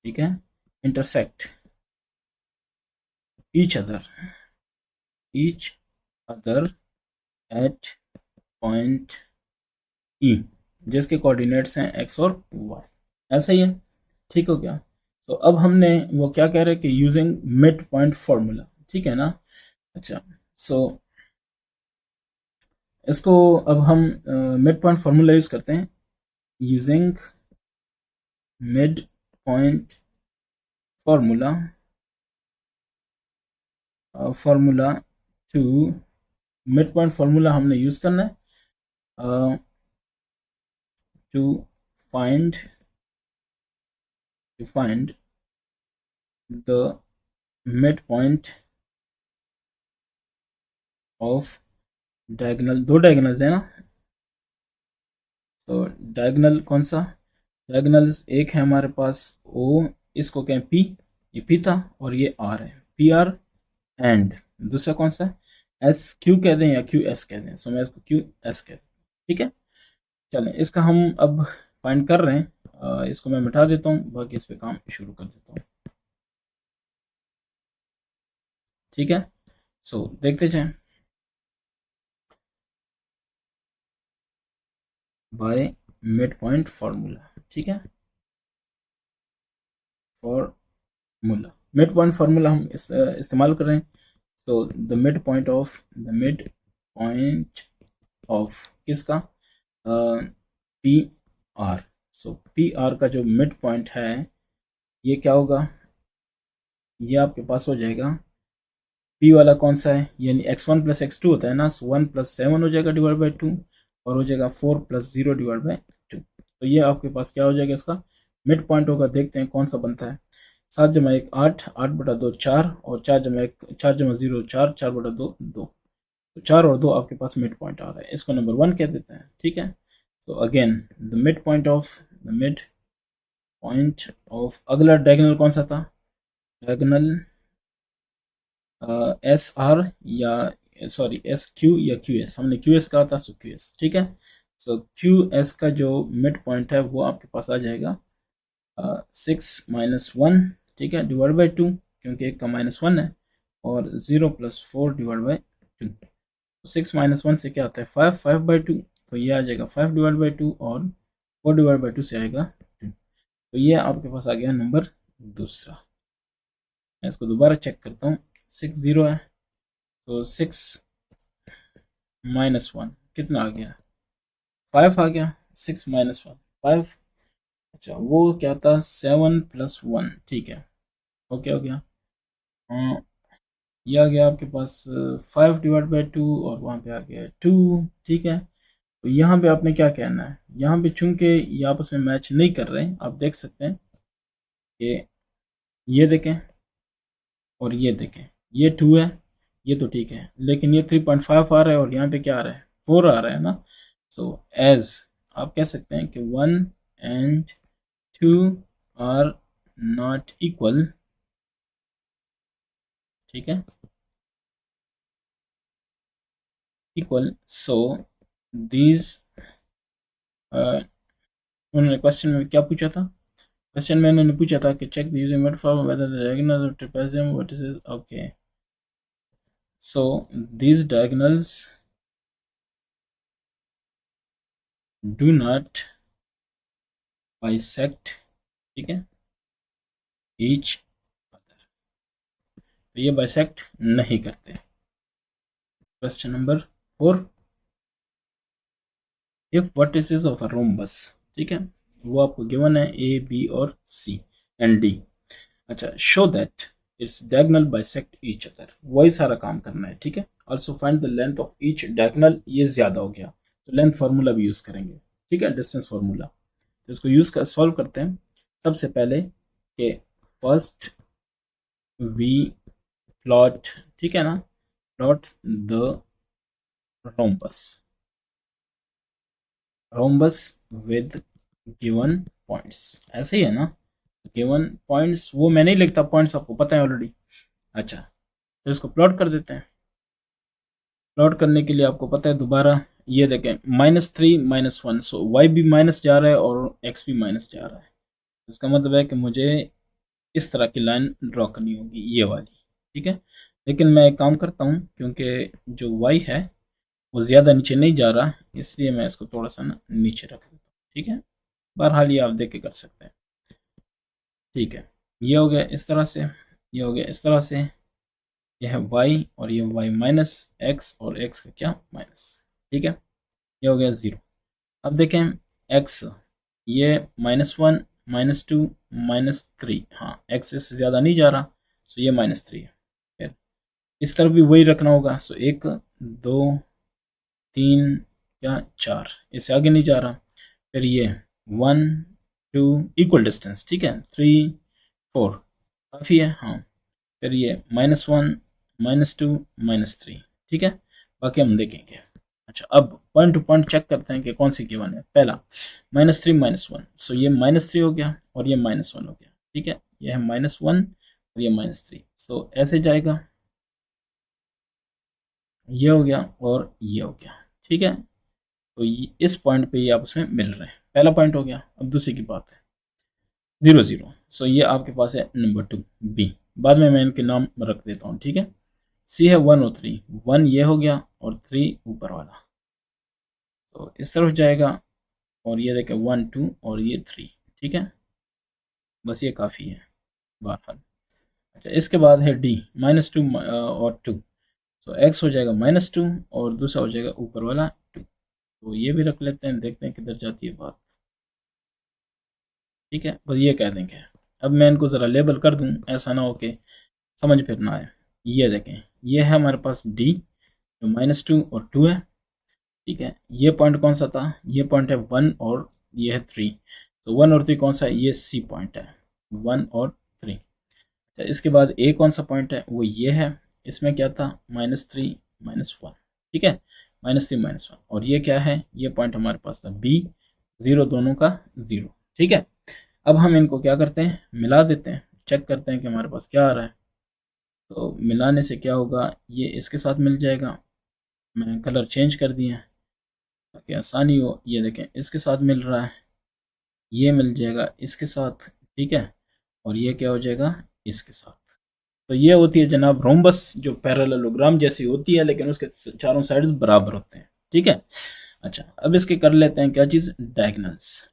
ठीक है, intersect each other, each other at point E, जिसके कोऑर्डिनेट्स हैं x और y, ऐसा ही है, ठीक हो गया। तो अब हमने वो क्या कह रहे हैं कि यूजिंग मिड पॉइंट फार्मूला, ठीक है ना। अच्छा, सो इसको अब हम मिड पॉइंट फार्मूला यूज करते हैं, using mid point formula, formula to mid point formula हमने यूज करना है to find the mid point of diagonal. दो डायगोनल्स है ना, तो डायगोनल कौन सा, डायगोनल्स एक है हमारे पास ओ, इसको कहें पी, ये पी था, और ये आर है, पी आर, एंड दूसरा कौन सा है, एस क्यू कह दें या क्यू एस कह दें, सो मैं इसको क्यू एस कह दें। ठीक है, चलें इसका हम अब फाइंड कर रहे हैं। इसको मैं मिटा देता हूँ, बाकी इस पे काम शुरू कर देता हूँ। ठीक है, सो देखते जाएं। बाय मिड पॉइंट फार्मूला, ठीक है, फार्मूला, मिड पॉइंट फार्मूला हम इस्तेमाल कर रहे हैं। So the mid point of किसका, पी आर। सो पी आर का जो मिड पॉइंट है ये क्या होगा, ये आपके पास हो जाएगा, पी वाला कौन सा है, यानी x1 प्लस x2 होता है ना, सो 1 प्लस 7 हो जाएगा डिवाइड बाई 2, और हो जाएगा 4 प्लस 0 डिवाइड बाई 2। तो ये आपके पास क्या हो जाएगा, इसका मिड पॉइंट होगा। देखते हैं कौन सा बनता है। 7 जमा 1 8, 8 बटा 2 4, और 4 जमा 1 4 जमा 0 4, 4 बटा 2 2, तो 4 और 2 आपके पास मिड पॉइंट आ रहा है, इसको नंबर 1 कह देते हैं। ठीक है, so again the point of अगला डायगोनल कौन सा था, डायगोनल एस आर या सॉरी एस क्यू या क्यू एस, हमने क्यू एस कहा था, सो क्यू एस। ठीक है, सो क्यू एस का जो मिड पॉइंट है वो आपके पास आ जाएगा 6 - 1, ठीक है, डिवाइड बाई 2, क्योंकि एक का -1 है, और 0 प्लस 4 डिवाइड बाई 2। 6 - 1 से क्या आता है 5, 5/2, तो ये आ जाएगा 5 डिवाइड बाई 2, और 4 डिवाइड बाई 2 से आएगा 2। तो ये आपके पास आ गया नंबर दूसरा। मैं इसको दोबारा चेक करता हूँ, 6 0 है, तो 6 - 1 कितना आ गया, 5 आ गया, 6 - 1 5। अच्छा वो क्या था, 7 + 1, ठीक है, ओके हो गया। हाँ, ये आ गया आपके पास 5 डिवाइड बाई 2, और वहाँ पे आ गया 2। ठीक है, तो यहाँ पे आपने क्या कहना है, यहाँ पे चूंकि ये आपस में मैच नहीं कर रहे हैं, आप देख सकते हैं कि ये देखें और ये देखें, ये 2 है, ये तो ठीक है, लेकिन ये 3.5 आ रहा है, और यहाँ पे क्या आ रहा है 4 आ रहा है ना। सो एज आप कह सकते हैं कि 1 एंड 2 आर नॉट इक्वल। ठीक है, इक्वल, सो दीज, उन्होंने क्वेश्चन में क्या पूछा था, क्वेश्चन में उन्होंने पूछा था कि check the using method for whether the diagonals of trapezium vertices, okay, so these diagonals do not bisect, ठीक है, ईच अदर, तो ये बाइसेक्ट नहीं करते। Question number 4, if vertices of a rhombus, ठीक है, वो आपको गिवन है ए बी और सी एंड डी। अच्छा, show that it's diagonal bisect each other, वही सारा काम करना है। ठीक है, also find the length of each diagonal, ये ज्यादा हो गया तो लेंथ फार्मूला भी यूज करेंगे। ठीक है, डिस्टेंस फार्मूला, तो इसको यूज कर सॉल्व करते हैं। सबसे पहले कि फर्स्ट वी प्लॉट, ठीक है ना, plot the rhombus, rhombus with given points, ऐसे ही है ना, गिवन पॉइंट्स वो मैं नहीं लिखता, पॉइंट्स आपको पता है ऑलरेडी। अच्छा, तो इसको प्लॉट कर देते हैं। प्लॉट करने के लिए आपको पता है दोबारा, ये देखें -3 - 1, सो y भी माइनस जा रहा है और x भी माइनस जा रहा है, इसका मतलब है कि मुझे इस तरह की लाइन ड्रॉ करनी होगी, ये वाली। ठीक है, लेकिन मैं एक काम करता हूँ, क्योंकि जो y है वो ज़्यादा नीचे नहीं जा रहा, इसलिए मैं इसको थोड़ा सा ना नीचे रख देता हूँ। ठीक है, बहरहाल ये आप देख के कर सकते हैं। ठीक है, ये हो गया इस तरह से, ये हो गया इस तरह से, ये है y, और ये y माइनस एक्स, और x का क्या माइनस। ठीक है, ये हो गया 0। अब देखें x, ये -1 -2 -3, हाँ x से ज़्यादा नहीं जा रहा, सो ये -3 है। फिर इस तरफ भी वही रखना होगा, सो 1 2 3 क्या 4, इससे आगे नहीं जा रहा। फिर ये 1 2 इक्वल डिस्टेंस, ठीक है, 3 4 काफ़ी है, हाँ। फिर ये -1 -2 -3, ठीक है, बाकी हम देखेंगे। अच्छा, अब पॉइंट टू पॉइंट चेक करते हैं कि कौन सी गिवन है। पहला -3 -1, सो ये -3 हो गया और ये -1 हो गया, ठीक है, ये है -1 और ये -3, सो ऐसे जाएगा, ये हो गया और ये हो गया, ठीक है। तो इस पॉइंट पे ये आपस में मिल रहे हैं, पहला पॉइंट हो गया। अब दूसरी की बात है 0 0, सो ये आपके पास है नंबर 2 बी, बाद में मैं इनके नाम रख देता हूँ, ठीक है। सी है 1 और 3, 1 ये हो गया और 3 ऊपर वाला, तो इस तरफ जाएगा और ये देखें 1 2 और ये 3, ठीक है, बस ये काफ़ी है बहरहाल। अच्छा, इसके बाद है डी -2 और 2, तो एक्स हो जाएगा -2 और दूसरा हो जाएगा ऊपर वाला 2, तो ये भी रख लेते हैं, देखते हैं किधर जाती है बात, ठीक है, बस ये कह देंगे। अब मैं इनको ज़रा लेबल कर दूं, ऐसा ना हो कि समझ फिर ना आए। ये देखें, ये है हमारे पास डी जो -2 और 2 है, ठीक है। ये पॉइंट कौन सा था, ये पॉइंट है 1 और ये है 3, तो 1 और 3 कौन सा है, ये सी पॉइंट है, 1 और 3। अच्छा, इसके बाद ए कौन सा पॉइंट है, वो ये है, इसमें क्या था -3 -1, ठीक है, -3 -1, और ये क्या है, ये पॉइंट हमारे पास था बी, 0 दोनों का 0, ठीक है। अब हम इनको क्या करते हैं, मिला देते हैं, चेक करते हैं कि हमारे पास क्या आ रहा है। तो मिलाने से क्या होगा, ये इसके साथ मिल जाएगा, मैंने कलर चेंज कर दिए हैं ताकि आसानी हो। ये देखें, इसके साथ मिल रहा है, ये मिल जाएगा इसके साथ, ठीक है, और ये क्या हो जाएगा इसके साथ। तो ये होती है जनाब रोम्बस, जो पैरेललोग्राम जैसी होती है लेकिन उसके चारों साइड्स बराबर होते हैं, ठीक है। अच्छा, अब इसके कर लेते हैं क्या चीज़, डायगनल्स।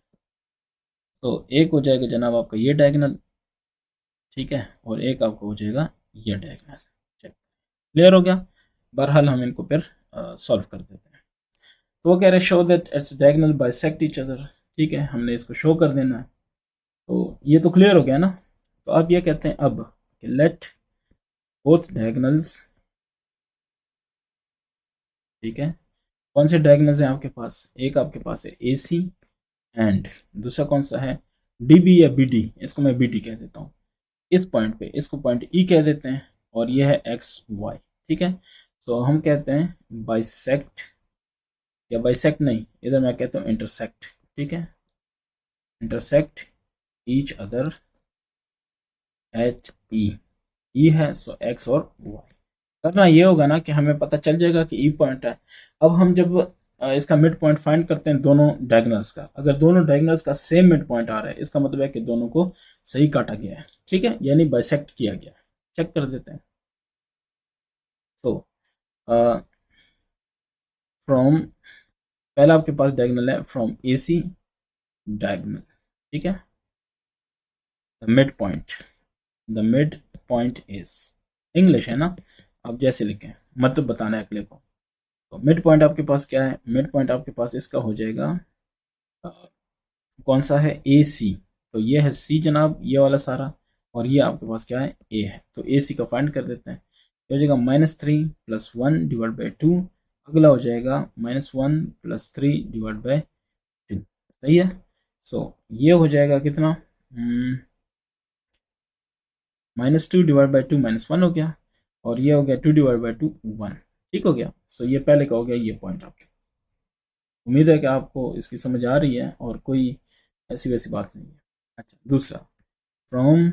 तो एक हो जाएगा जनाब आपका ये डायगनल, ठीक है, और एक आपका हो जाएगा ये डायगनल, चेक, क्लियर हो गया। बहरहाल हम इनको फिर सॉल्व कर देते हैं। तो वो कह रहे हैं show that it's diagonal bisect each other, ठीक है, हमने इसको शो कर देना है। तो ये तो क्लियर हो गया ना। तो आप ये कहते हैं अब कि लेट बोथ डायगोनल्स, ठीक है, कौन से डायगोनल्स हैं आपके पास, एक आपके पास है ए सी एंड दूसरा कौन सा है डी बी या बी डी, इसको मैं बी डी कह देता हूँ। इस पॉइंट पे इसको पॉइंट ई कह देते हैं और ये है एक्स वाई, ठीक है। तो हम कहते हैं बाइसेक्ट, या बाइसेक्ट नहीं, इधर मैं कहता हूँ इंटरसेक्ट, ठीक है, intersect each other H E, E है सो एक्स और वाई। करना ये होगा ना कि हमें पता चल जाएगा कि ई पॉइंट है। अब हम जब इसका मिड पॉइंट फाइंड करते हैं दोनों डायगोनल्स का, अगर दोनों डायगोनल्स का सेम मिड पॉइंट आ रहा है, इसका मतलब है कि दोनों को सही काटा गया है, ठीक है, यानी बाइसेक्ट किया गया है। चेक कर देते हैं। तो फ्रॉम, पहला आपके पास डायगोनल है फ्रॉम ए सी डायगोनल, ठीक है, the mid point, the mid point is, English है ना, आप जैसे लिखें, मतलब बताना है अगले को। तो मिड पॉइंट आपके पास क्या है, मिड पॉइंट आपके पास इसका हो जाएगा अ, कौन सा है, ए सी, तो ये है सी जनाब, ये वाला सारा, और ये आपके पास क्या है, ए है, तो ए सी का फाइंड कर देते हैं। ये हो जाएगा -3 + 1 डिवाइड बाई 2, अगला हो जाएगा -1 + 3 डिवाइड बाई 2, सही है। सो ये हो जाएगा कितना, -2 डिवाइड बाई 2 -1 हो गया, और ये हो गया 2 डिवाइड बाई 2 1, ठीक हो गया। सो ये पहले का हो गया ये पॉइंट आपके। उम्मीद है कि आपको इसकी समझ आ रही है और कोई ऐसी वैसी बात नहीं है। अच्छा, दूसरा फ्रॉम,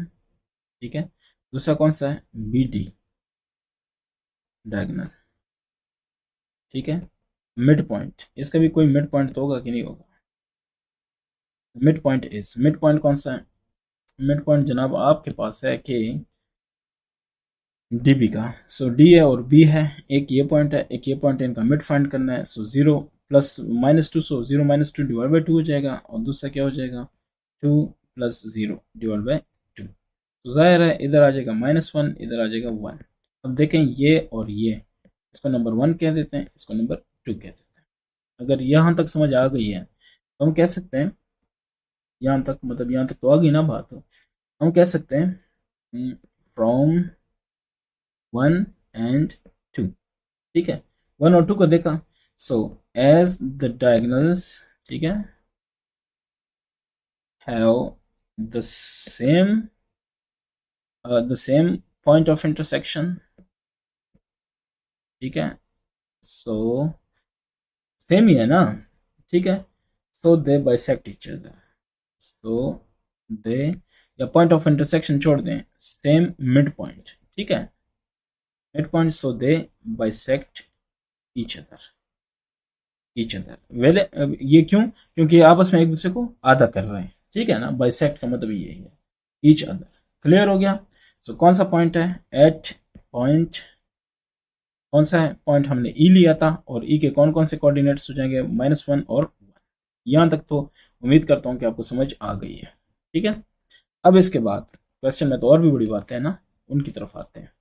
ठीक है, दूसरा कौन सा है, बी डी डायगोनल, ठीक है, मिड पॉइंट, इसका भी कोई मिड पॉइंट तो होगा कि नहीं होगा। Mid point is, mid point कौन सा है, मिड पॉइंट जनाब आपके पास है कि डी बी का, सो डी है और बी है, एक ये पॉइंट है एक ये पॉइंट है, इनका मिड फाइंड करना है। सो 0 प्लस -2, सो 0 -2 डिवाइड बाई 2 हो जाएगा, और दूसरा क्या हो जाएगा 2 + 0 डिवाइड बाई 2। तो जाहिर है इधर आ जाएगा -1, इधर आ जाएगा 1। अब देखें ये और ये, इसको नंबर 1 कह देते हैं, इसको नंबर 2 कह देते हैं। अगर यहाँ तक समझ आ गई है तो हम कह सकते हैं, यहाँ तक मतलब यहाँ तक तो आ गई ना बात, तो हम कह सकते हैं फ्रॉम 1 and 2, ठीक है, 1 और 2 को देखा, सो एज द डायगोनल्स, ठीक है, have the same point of intersection, ठीक है, सो सेम ही है ना, ठीक है, सो दे बाइसेक्ट ईच अदर, सो दे, या पॉइंट ऑफ इंटरसेक्शन छोड़ दें, सेम मिड पॉइंट, ठीक है, मिड पॉइंट, सो दे बाइसेक्ट ईच अदर वेल, ये क्यों, क्योंकि आपस में एक दूसरे को आधा कर रहे हैं, ठीक है ना, बाइसेक्ट का मतलब यही है, ईच अदर, क्लियर हो गया। सो कौन सा पॉइंट है, एट पॉइंट, कौन सा है पॉइंट, हमने ई लिया था, और ई के कौन कौन से कोऑर्डिनेट्स हो जाएंगे, -1 और 1। यहाँ तक तो उम्मीद करता हूँ कि आपको समझ आ गई है, ठीक है। अब इसके बाद क्वेश्चन में तो और भी बड़ी बातें हैं ना, उनकी तरफ आते हैं।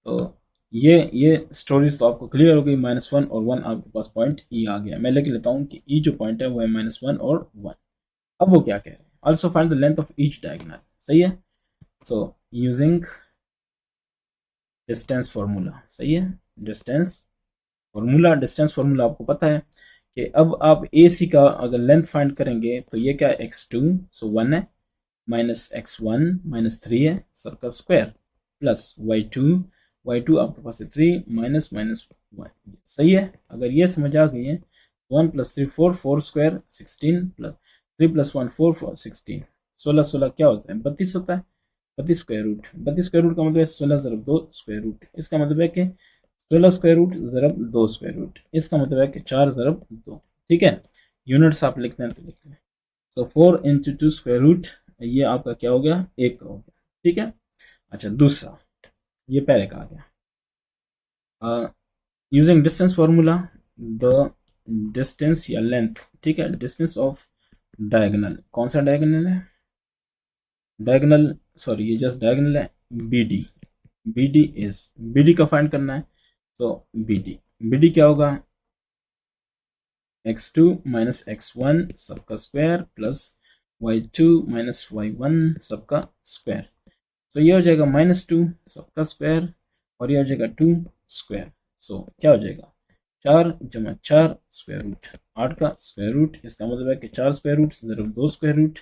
तो ये स्टोरीज तो आपको क्लियर हो गई, -1 और 1 आपके पास पॉइंट ई आ गया। मैं लिख लेता हूँ कि ई जो पॉइंट है वो है -1 और 1। अब वो क्या कह रहे हैं, also find the length of each diagonal, सही है, सो यूजिंग डिस्टेंस फार्मूला, सही है, डिस्टेंस फार्मूला आपको पता है कि अब आप ए सी का अगर लेंथ फाइंड करेंगे तो ये क्या है, x2, सो 1 है, -x1 -3 है सबका स्क्वायर, प्लस y2 आपके पास है 3 माइनस माइनस 1, सही है। अगर ये समझ आ गई है, 1 + 3 4, 4 स्क्वायर 16, प्लस 3 + 1 4 4 16, 16 16 क्या होता है, 32 होता है, 32 स्क्वायर रूट, 32 स्क्वायर रूट का मतलब है 16 × 2 स्क्वायर रूट, इसका मतलब है कि 16 स्क्वायर रूट ज़रब 2 स्क्वायर रूट, इसका मतलब है कि 4 × 2, ठीक है। यूनिट्स आप लिखते हैं तो लिख लें, सो 4 × 2 स्क्वायर रूट, ये आपका क्या हो गया, 1 का हो गया, ठीक है। अच्छा दूसरा, ये पहले का आ गया, using distance formula, the distance या लेंथ, ठीक है, डिस्टेंस ऑफ डायगोनल, कौन सा डायगोनल है, डायगोनल, सॉरी ये जस्ट डायगोनल है, बी डी का फाइंड करना है, तो बी डी क्या होगा, x2 - x1 सबका स्क्वायर, प्लस y2 - y1 सबका स्क्वायर, तो ये हो जाएगा -2 सबका स्क्वायर, और ये हो जाएगा 2 स्क्वायर, सो क्या हो जाएगा, 4 × 4 स्क्वायर रूट, 8 का स्क्वायर रूट, इसका मतलब है कि 4 स्क्वायर रूट ज़रूर 2 स्क्वायर रूट,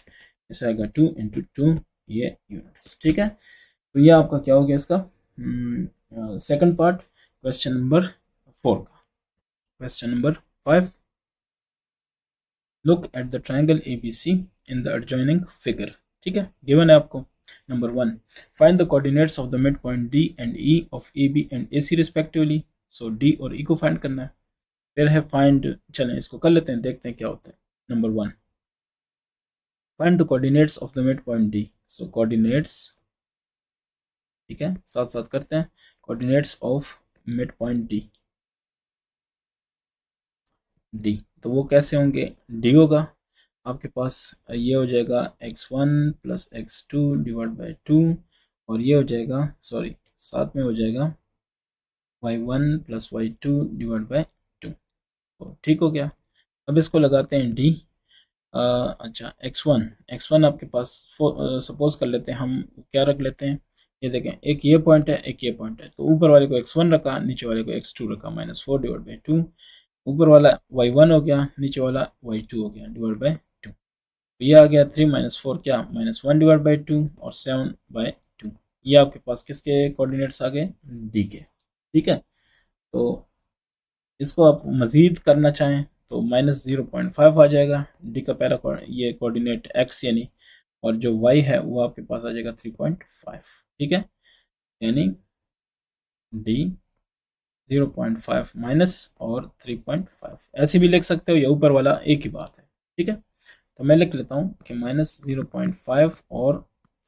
इसे आएगा 2 × 2 ये यूनिट्स, ठीक है। तो ये आपका क्या हो गया इसका सेकंड पार्ट, क्वेश्चन नंबर 4 का। Question number 5, look at the triangle ABC in the adjoining figure, ठीक है, गिवन है आपको। Number 1, find the coordinates of the mid point D and E of AB and AC respectively, so D और E को find करना है। फिर है फाइंड, चलें इसको कर लेते हैं, देखते हैं क्या होता है। Number 1, find the coordinates of the mid point D, so coordinates, ठीक है, साथ साथ करते हैं, coordinates of mid point D, तो वो कैसे होंगे, D होगा आपके पास, ये हो जाएगा x1 + x2 / 2, और ये हो जाएगा, सॉरी साथ में हो जाएगा y1 + y2 / 2, तो ठीक हो गया। अब इसको लगाते हैं D, अच्छा x1 आपके पास सपोज कर लेते हैं हम, क्या रख लेते हैं, ये देखें एक ये पॉइंट है एक ये पॉइंट है, तो ऊपर वाले को x1 रखा, नीचे वाले को x2 रखा, -4 / 2, ऊपर वाला y1 हो गया, नीचे वाला y2 हो गया /2, तो ये आ गया 3 - 4 क्या, -1 / 2 और 7/2, ये आपके पास किसके कोऑर्डिनेट्स आ गए, डी के, ठीक है। तो इसको आप मज़ीद करना चाहें तो -0.5 आ जाएगा, डी का ये कोऑर्डिनेट एक्स यानी, और जो वाई है वो आपके पास आ जाएगा 3.5, ठीक है, यानी डी 0.5 माइनस और 3.5, ऐसे भी लिख सकते हो, या ऊपर वाला एक ही बात है, ठीक है। तो मैं लिख लेता हूँ कि -0.5 और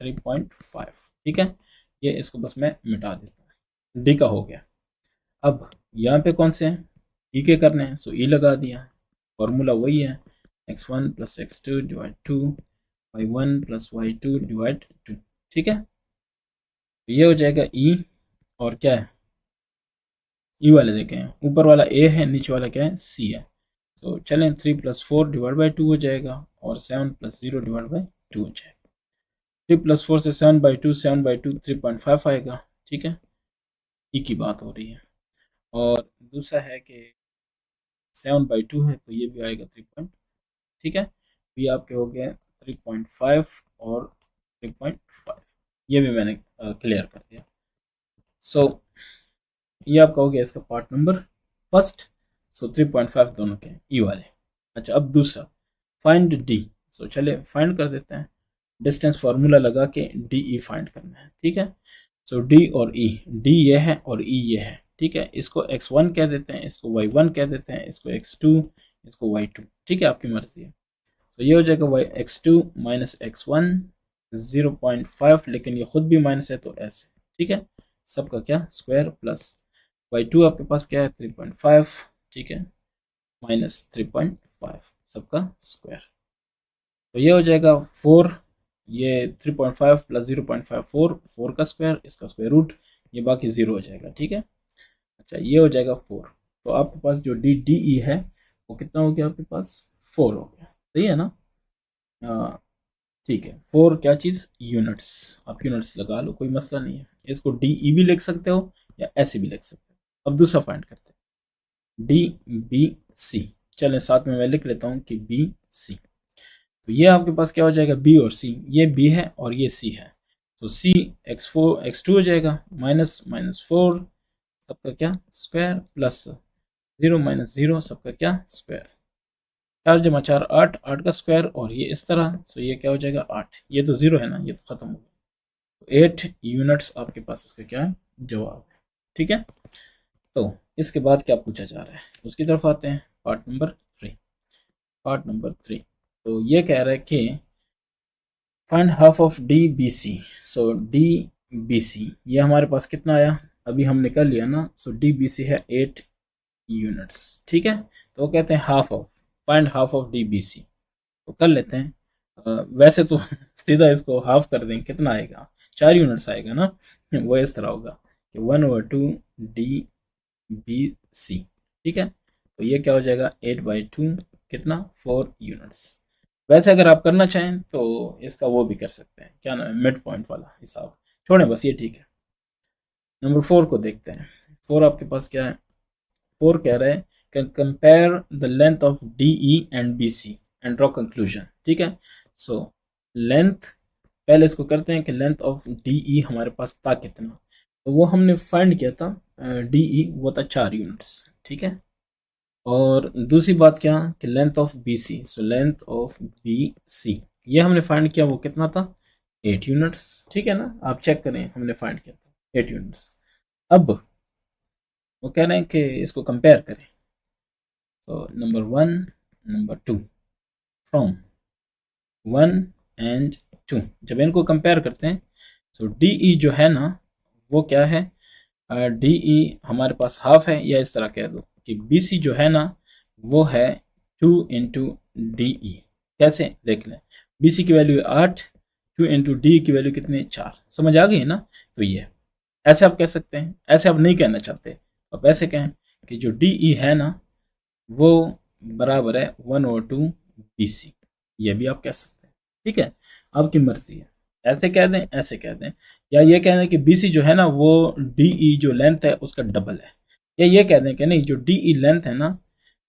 3.5, ठीक है, ये इसको बस मैं मिटा देता हूँ, डी का हो गया। अब यहाँ पे कौन से हैं, ई के करने हैं, सो ई लगा दिया, फॉर्मूला वही है, x1 + x2 / 2, y1 + y2 / 2, ठीक है। तो ये हो जाएगा ई, और क्या है, ई वाले देखें, ऊपर वाला ए है, नीचे वाला क्या है, सी है, तो चलें 3 + 4 / 2 हो जाएगा, और 7 + 0 / 2 हो जाएगा, 3 + 4 से 7/2, 7/2 3.5 आएगा, ठीक है, ई की बात हो रही है। और दूसरा है कि 7/2 है तो ये भी आएगा 3 पॉइंट। ठीक है, तो ये आपके हो गए 3.5 और 3.5, ये भी मैंने क्लियर कर दिया। सो ये आपका हो गया इसका पार्ट नंबर फर्स्ट। सो 3.5 दोनों के ई वाले। अच्छा, अब दूसरा फाइंड डी। सो चले फाइंड कर देते हैं, डिस्टेंस फार्मूला लगा के डी ई फाइंड करना है। ठीक है, सो डी और ई, डी ये है और ई ये है। ठीक है, इसको x1 कह देते हैं, इसको y1 कह देते हैं, इसको x2, इसको y2। ठीक है, आपकी मर्जी है। तो ये हो जाएगा y x2 माइनस x1 0.5, लेकिन ये खुद भी माइनस है तो ऐसे। ठीक है, सबका क्या स्क्वायर प्लस y2 आपके पास क्या है 3.5। ठीक है, माइनस 3.5 सबका स्क्वायर, तो ये हो जाएगा 4। ये 3.5 प्लस 0.5 4, 4 का स्क्वायर, इसका स्क्वायर रूट, ये बाकी 0 हो जाएगा। ठीक है, अच्छा ये हो जाएगा 4। तो आपके पास जो डी डी ई है वो कितना हो गया आपके पास 4 हो गया। सही है ना? ठीक है, 4 क्या चीज़ यूनिट्स, आप यूनिट्स लगा लो, कोई मसला नहीं है। इसको डी ई भी लिख सकते हो या ऐसे भी लिख सकते हो। अब दूसरा फाइंड करते हैं, डी बी सी। चलें साथ में मैं लिख लेता हूँ कि बी सी। तो ये आपके पास क्या हो जाएगा बी और सी, ये बी है और ये सी है। तो सी x2 हो जाएगा, माइनस माइनस 4 सबका क्या स्क्वायर, प्लस 0 माइनस 0 सबका क्या स्क्वायर। 4 × 4 8, 8 का स्क्वायर, और ये इस तरह। सो ये क्या हो जाएगा 8, ये तो 0 है ना, ये तो खत्म हो गया। तो 8 यूनिट्स आपके पास इसका क्या है जवाब है। ठीक है, तो इसके बाद क्या पूछा जा रहा है उसकी तरफ आते हैं। Part number 3, part number 3। तो ये कह रहा है कि find half of D B C. So D B C ये हमारे पास कितना आया, अभी हमने कर लिया ना। सो डी बी सी है 8 यूनिट्स। ठीक है, तो वो कहते हैं half of, find half of D B C. तो कर लेते हैं। वैसे तो सीधा इसको हाफ कर दें, कितना आएगा 4 यूनिट्स आएगा ना। वो इस तरह होगा कि 1/2 डी बी सी। ठीक है, तो ये क्या हो जाएगा 8/2 कितना 4 यूनिट्स। वैसे अगर आप करना चाहें तो इसका वो भी कर सकते हैं, क्या नाम है, मिड पॉइंट वाला हिसाब, छोड़ें बस ये ठीक है। नंबर 4 को देखते हैं। 4 आपके पास क्या है, 4 कह रहे हैं can compare the length of D E and B C and draw conclusion. ठीक है, सो लेंथ पहले इसको करते हैं कि लेंथ ऑफ डी ई हमारे पास था कितना, तो वो हमने फाइंड किया था। डी ई वो था 4 यूनिट्स। ठीक है, और दूसरी बात क्या कि length of B C, so length of B C ये हमने फाइंड किया, वो कितना था 8 यूनिट्स। ठीक है ना, आप चेक करें, हमने फाइंड किया था 8 यूनिट्स। अब वो कह रहे हैं कि इसको कंपेयर करें। तो नंबर 1 नंबर 2 फ्रॉम 1 एंड 2, जब इनको कंपेयर करते हैं तो डी ई जो है ना वो क्या है, डी ई हमारे पास हाफ है, या इस तरह कह दो कि बी सी जो है ना वो है 2 × डी ई। कैसे देख लें, बी सी की वैल्यू 8, 2 × डी की वैल्यू कितनी 4। समझ आ गई ना? तो ये ऐसे आप कह सकते हैं, ऐसे आप नहीं कहना चाहते आप ऐसे कहें कि जो डी ई है ना वो बराबर है 1/2 बी सी, ये भी आप कह सकते हैं। ठीक है, आपकी मर्जी है, ऐसे कह दें ऐसे कह दें, या ये कह दें कि बी सी जो है ना वो डी ई जो लेंथ है उसका डबल है, या ये कह दें कि नहीं जो डी ई लेंथ है ना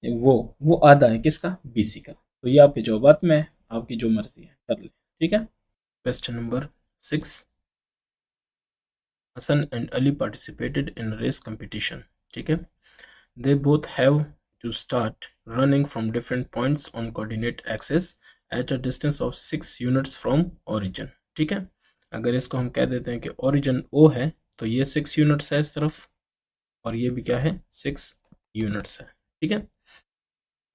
वो आधा है किसका बी सी का। तो ये आपके जवाबात में है, आपकी जो मर्जी है कर ले। ठीक है, question number 6, Hassan and Ali participated in a race competition. ठीक है, they both have to start running from different points on coordinate axis at a distance of 6 units from origin. ठीक है, अगर इसको हम कह देते हैं कि origin O है तो ये 6 यूनिट्स है इस तरफ, और ये भी क्या है 6 यूनिट्स है। ठीक है,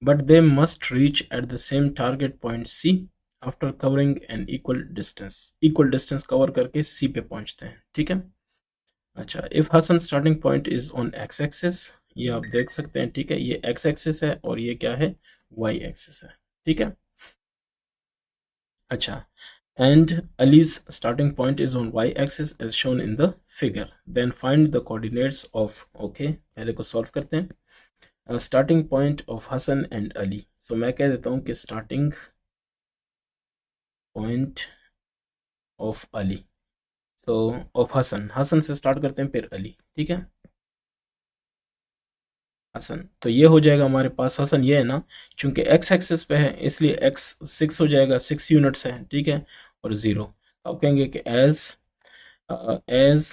but they must reach at the same target point C after covering an equal distance. equal distance cover करके C पे पहुंचते हैं। ठीक है, अच्छा if Hasan starting point is on X axis, ये आप देख सकते हैं। ठीक है, ये एक्स एक्सिस है और ये क्या है वाई एक्सिस है। ठीक है, अच्छा and Ali's starting point is on Y axis as shown in the figure, then find the coordinates of. Okay, पहले को सॉल्व करते हैं। Starting point of Hasan and Ali, so मैं कह देता हूँ कि स्टार्टिंग पॉइंट ऑफ अली, तो ऑफ हसन, हसन से स्टार्ट करते हैं फिर अली। ठीक है, हसन। तो ये हो जाएगा हमारे पास हसन, ये है ना, चूंकि एक्स एक्सिस पे है इसलिए एक्स 6 हो जाएगा, 6 यूनिट्स है, ठीक है, और 0। अब कहेंगे कि as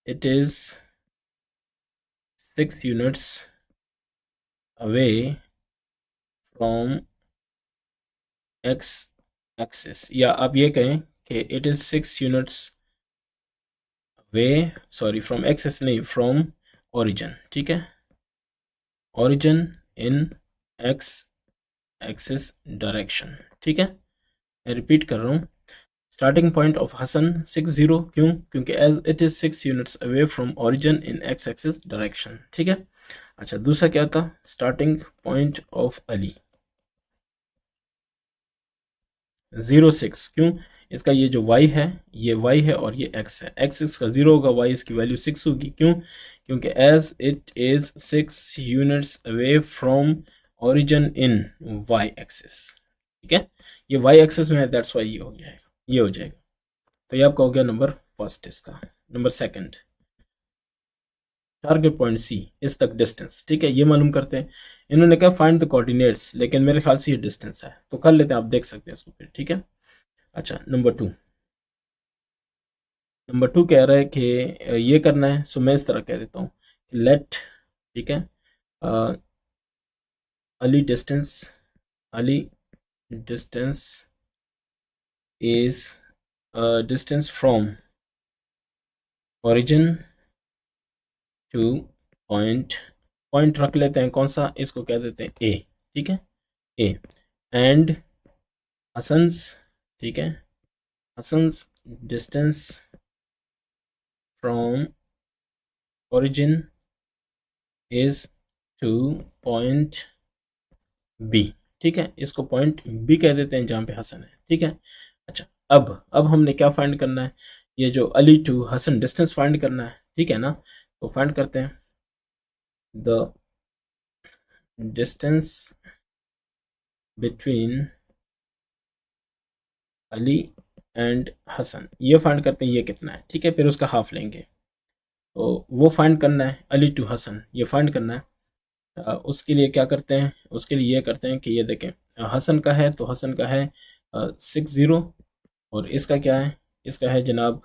it is 6 units away from X axis, या आप ये कहें कि it is 6 units way, sorry from axis नहीं, फ्रॉम ओरिजिन, ठीक है, origin in X axis direction, ठीक है। मैं रिपीट कर रहा हूँ, स्टार्टिंग पॉइंट ऑफ हसन 60, क्यों, क्योंकि as it is 6 units away from origin in X axis direction, ठीक है। अच्छा, दूसरा क्या था, स्टार्टिंग पॉइंट ऑफ अली 0 6, क्यों, इसका ये जो y है, ये y है और ये x है, x इसका 0 होगा, y इसकी वैल्यू 6 होगी, क्यों, क्योंकि as it is 6 units away from origin in y axis, ठीक है, ये y एक्सिस में है, दैट्स वाई ये हो जाएगा, ये हो जाएगा। तो ये आपका हो गया नंबर फर्स्ट इसका। Number second, target point C इस तक डिस्टेंस, ठीक है, ये मालूम करते हैं। इन्होंने कहा फाइंड द कोऑर्डिनेट्स, लेकिन मेरे ख्याल से ये डिस्टेंस है, तो कर लेते हैं, आप देख सकते हैं इसको फिर, ठीक है। अच्छा, नंबर 2 कह रहा है कि ये करना है, सो मैं इस तरह कह देता हूँ, लेट, ठीक है, Ali distance, Ali distance is distance from origin two point, point रख लेते हैं, कौन सा, इसको कह देते हैं ए, ठीक है, ए, एंड हसन्स, ठीक है, Hasan's distance from origin is to point B, ठीक है, इसको पॉइंट बी कह देते हैं जहाँ पे हसन है, ठीक है। अच्छा, अब हमने क्या फाइंड करना है, ये जो Ali to Hasan distance find करना है, ठीक है ना, तो फाइंड करते हैं the distance between Ali and Hasan, ये फाइंड करते हैं ये कितना है, ठीक है, फिर उसका हाफ लेंगे, तो वो फाइंड करना है, अली टू हसन ये फाइंड करना है। उसके लिए क्या करते हैं, उसके लिए ये करते हैं कि ये देखें, हसन का है तो हसन का है 60, और इसका क्या है, इसका है जनाब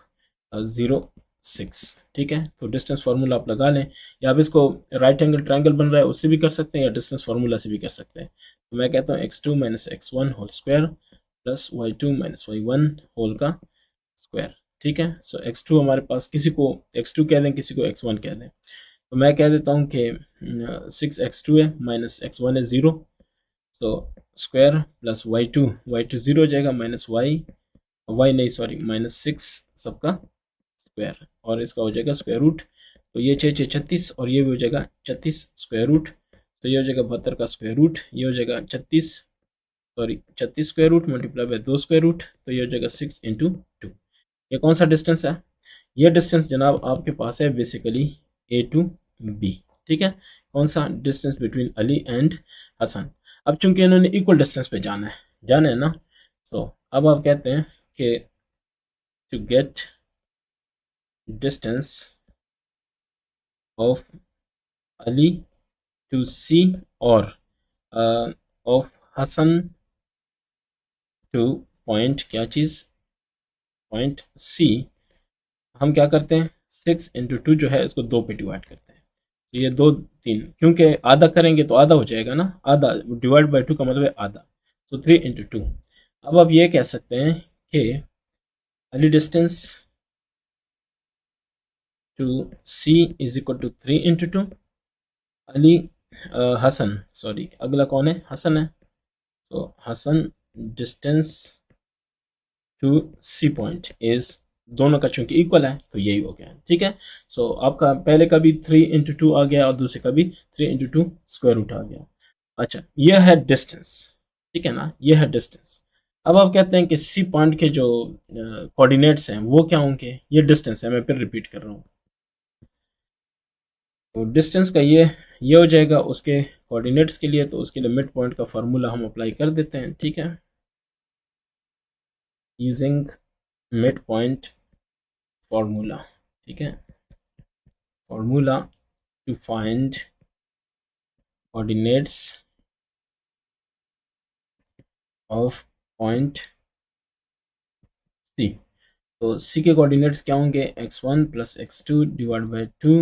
0 6, ठीक है। तो डिस्टेंस फार्मूला आप लगा लें, या आप इसको राइट एंगल ट्रायंगल बन रहा है उससे भी कर सकते हैं, या डिस्टेंस फार्मूला से भी कर सकते हैं। तो मैं कहता हूँ x2 minus x1 whole square plus y2 minus y1 whole का स्क्वायर, ठीक है। सो x2 हमारे पास, किसी को x2 कह दें, किसी को x1 कह दें, तो मैं कह देता हूँ कि 6x2 है माइनस x1 है 0, सो स्क्वायर प्लस y2 0 हो जाएगा, माइनस वाई नहीं सॉरी माइनस 6 सबका स्क्वायर, और इसका हो जाएगा स्क्वायर रूट, तो ये 6 6 36, और ये भी हो जाएगा 36 स्क्वायर रूट, तो ये हो जाएगा 72 का स्क्वायर रूट, ये हो जाएगा 36 square root multiply by 2 square root, तो ये हो जाएगा 6 × 2। ये कौन सा डिस्टेंस है, ये डिस्टेंस जनाब आपके पास है बेसिकली ए टू बी, ठीक है, कौन सा distance between Ali and Hasan. अब चूंकि इन्होंने इक्वल डिस्टेंस पे जाना है ना, सो अब आप कहते हैं कि to get distance of Ali to C, और ऑफ हसन टू पॉइंट, क्या चीज़, पॉइंट सी, हम क्या करते हैं 6 × 2 जो है इसको 2 पे डिवाइड करते हैं, तो ये 2 3, क्योंकि आधा करेंगे तो आधा हो जाएगा ना, आधा डिवाइड बाय 2 का मतलब है आधा, तो 3 × 2। अब आप ये कह सकते हैं कि Ali distance to C is equal to 3 × 2, Ali Hasan, sorry अगला कौन है, हसन है, तो Hasan distance to C point is, दोनों का चूंकि इक्वल है तो यही हो गया, ठीक है। सो आपका पहले का भी 3 × 2 आ गया, और दूसरे का भी 3 × 2 स्क्वायर रूट आ गया। अच्छा, यह है डिस्टेंस, ठीक है ना, यह है डिस्टेंस। अब आप कहते हैं कि सी पॉइंट के जो कोऑर्डिनेट्स हैं वो क्या होंगे, ये डिस्टेंस है, मैं फिर रिपीट कर रहा हूँ, तो डिस्टेंस का ये हो जाएगा उसके कोऑर्डिनेट्स के लिए, तो उसके लिए मिड पॉइंट का फार्मूला हम अप्लाई कर देते हैं, ठीक है, यूजिंग मिड पॉइंट फार्मूला, ठीक है, formula to find coordinates of point C. तो सी के कोऑर्डिनेट्स क्या होंगे, x1 plus x2 divide by 2,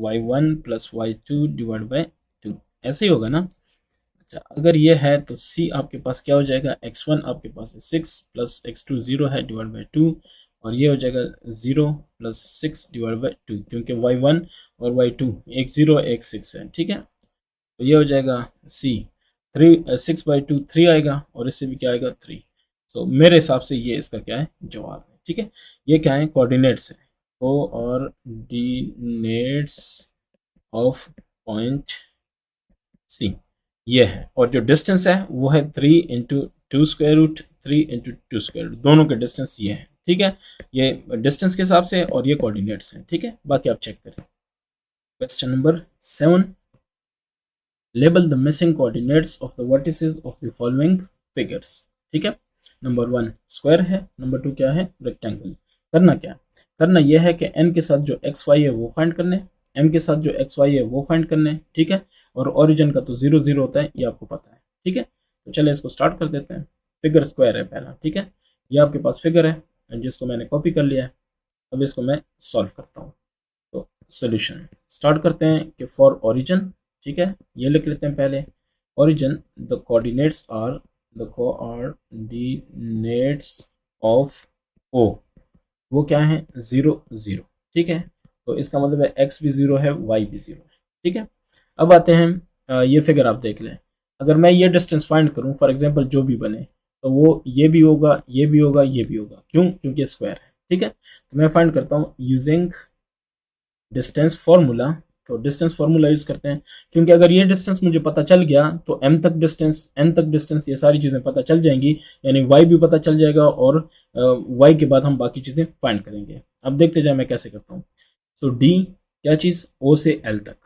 y1 plus y2 divide by 2, ऐसे ही होगा ना। अच्छा, अगर ये है तो सी आपके पास क्या हो जाएगा, x1 आपके पास है 6 प्लस x2 0 है डिवाइड बाई 2, और ये हो जाएगा 0 प्लस 6 डिवाइड बाई 2, क्योंकि y1 और y2 एक 0 एक 6 है, ठीक है। तो ये हो जाएगा सी 6/2 3 आएगा, और इससे भी क्या आएगा 3। तो मेरे हिसाब से ये इसका क्या है, जवाब है, ठीक है। ये क्या है, कोऑर्डिनेट्स है, कोऑर्डिनेट्स ऑफ पॉइंट सी ये है, और जो डिस्टेंस है वो है 3 into 2 square root 3 into 2 square root, दोनों के डिस्टेंस ये है, ठीक है। ये डिस्टेंस के हिसाब से और ये कोऑर्डिनेट्स हैं, ठीक है। बाकी आप चेक करें। Question number 7, label the missing coordinates of the vertices of the following figures, ठीक है। नंबर 1 स्क्वायर है, नंबर 2 क्या है, रेक्टेंगल। करना क्या, करना यह है कि n के साथ जो एक्स वाई है वो फाइंड करने, m के साथ जो एक्स वाई है वो फाइंड करने, ठीक है। और ओरिजिन का तो 0 0 होता है, ये आपको पता है, ठीक है। तो चले इसको स्टार्ट कर देते हैं। फिगर स्क्वायर है पहला, ठीक है। ये आपके पास फिगर है जिसको मैंने कॉपी कर लिया है। अब इसको मैं सॉल्व करता हूँ। तो सोल्यूशन स्टार्ट करते हैं कि फॉर ओरिजिन, ठीक है, ये लिख लेते हैं पहले। Origin the coordinates are the coordinates of O, वो क्या है 0 0, ठीक है। तो इसका मतलब है x भी 0 है, y भी 0 है, ठीक है। अब आते हैं ये फिगर आप देख लें। अगर मैं ये डिस्टेंस फाइंड करूं फॉर एग्जांपल जो भी बने, तो वो ये भी होगा, ये भी होगा, ये भी होगा, क्यों, क्योंकि स्क्वायर है, ठीक है। तो मैं फाइंड करता हूं यूजिंग डिस्टेंस फार्मूला। तो डिस्टेंस फार्मूला यूज करते हैं, क्योंकि अगर ये डिस्टेंस मुझे पता चल गया तो m तक डिस्टेंस, n तक डिस्टेंस, ये सारी चीज़ें पता चल जाएंगी, यानी y भी पता चल जाएगा, और y के बाद हम बाकी चीज़ें फाइंड करेंगे। अब देखते जाए मैं कैसे करता हूँ। सो d क्या चीज़, o से l तक,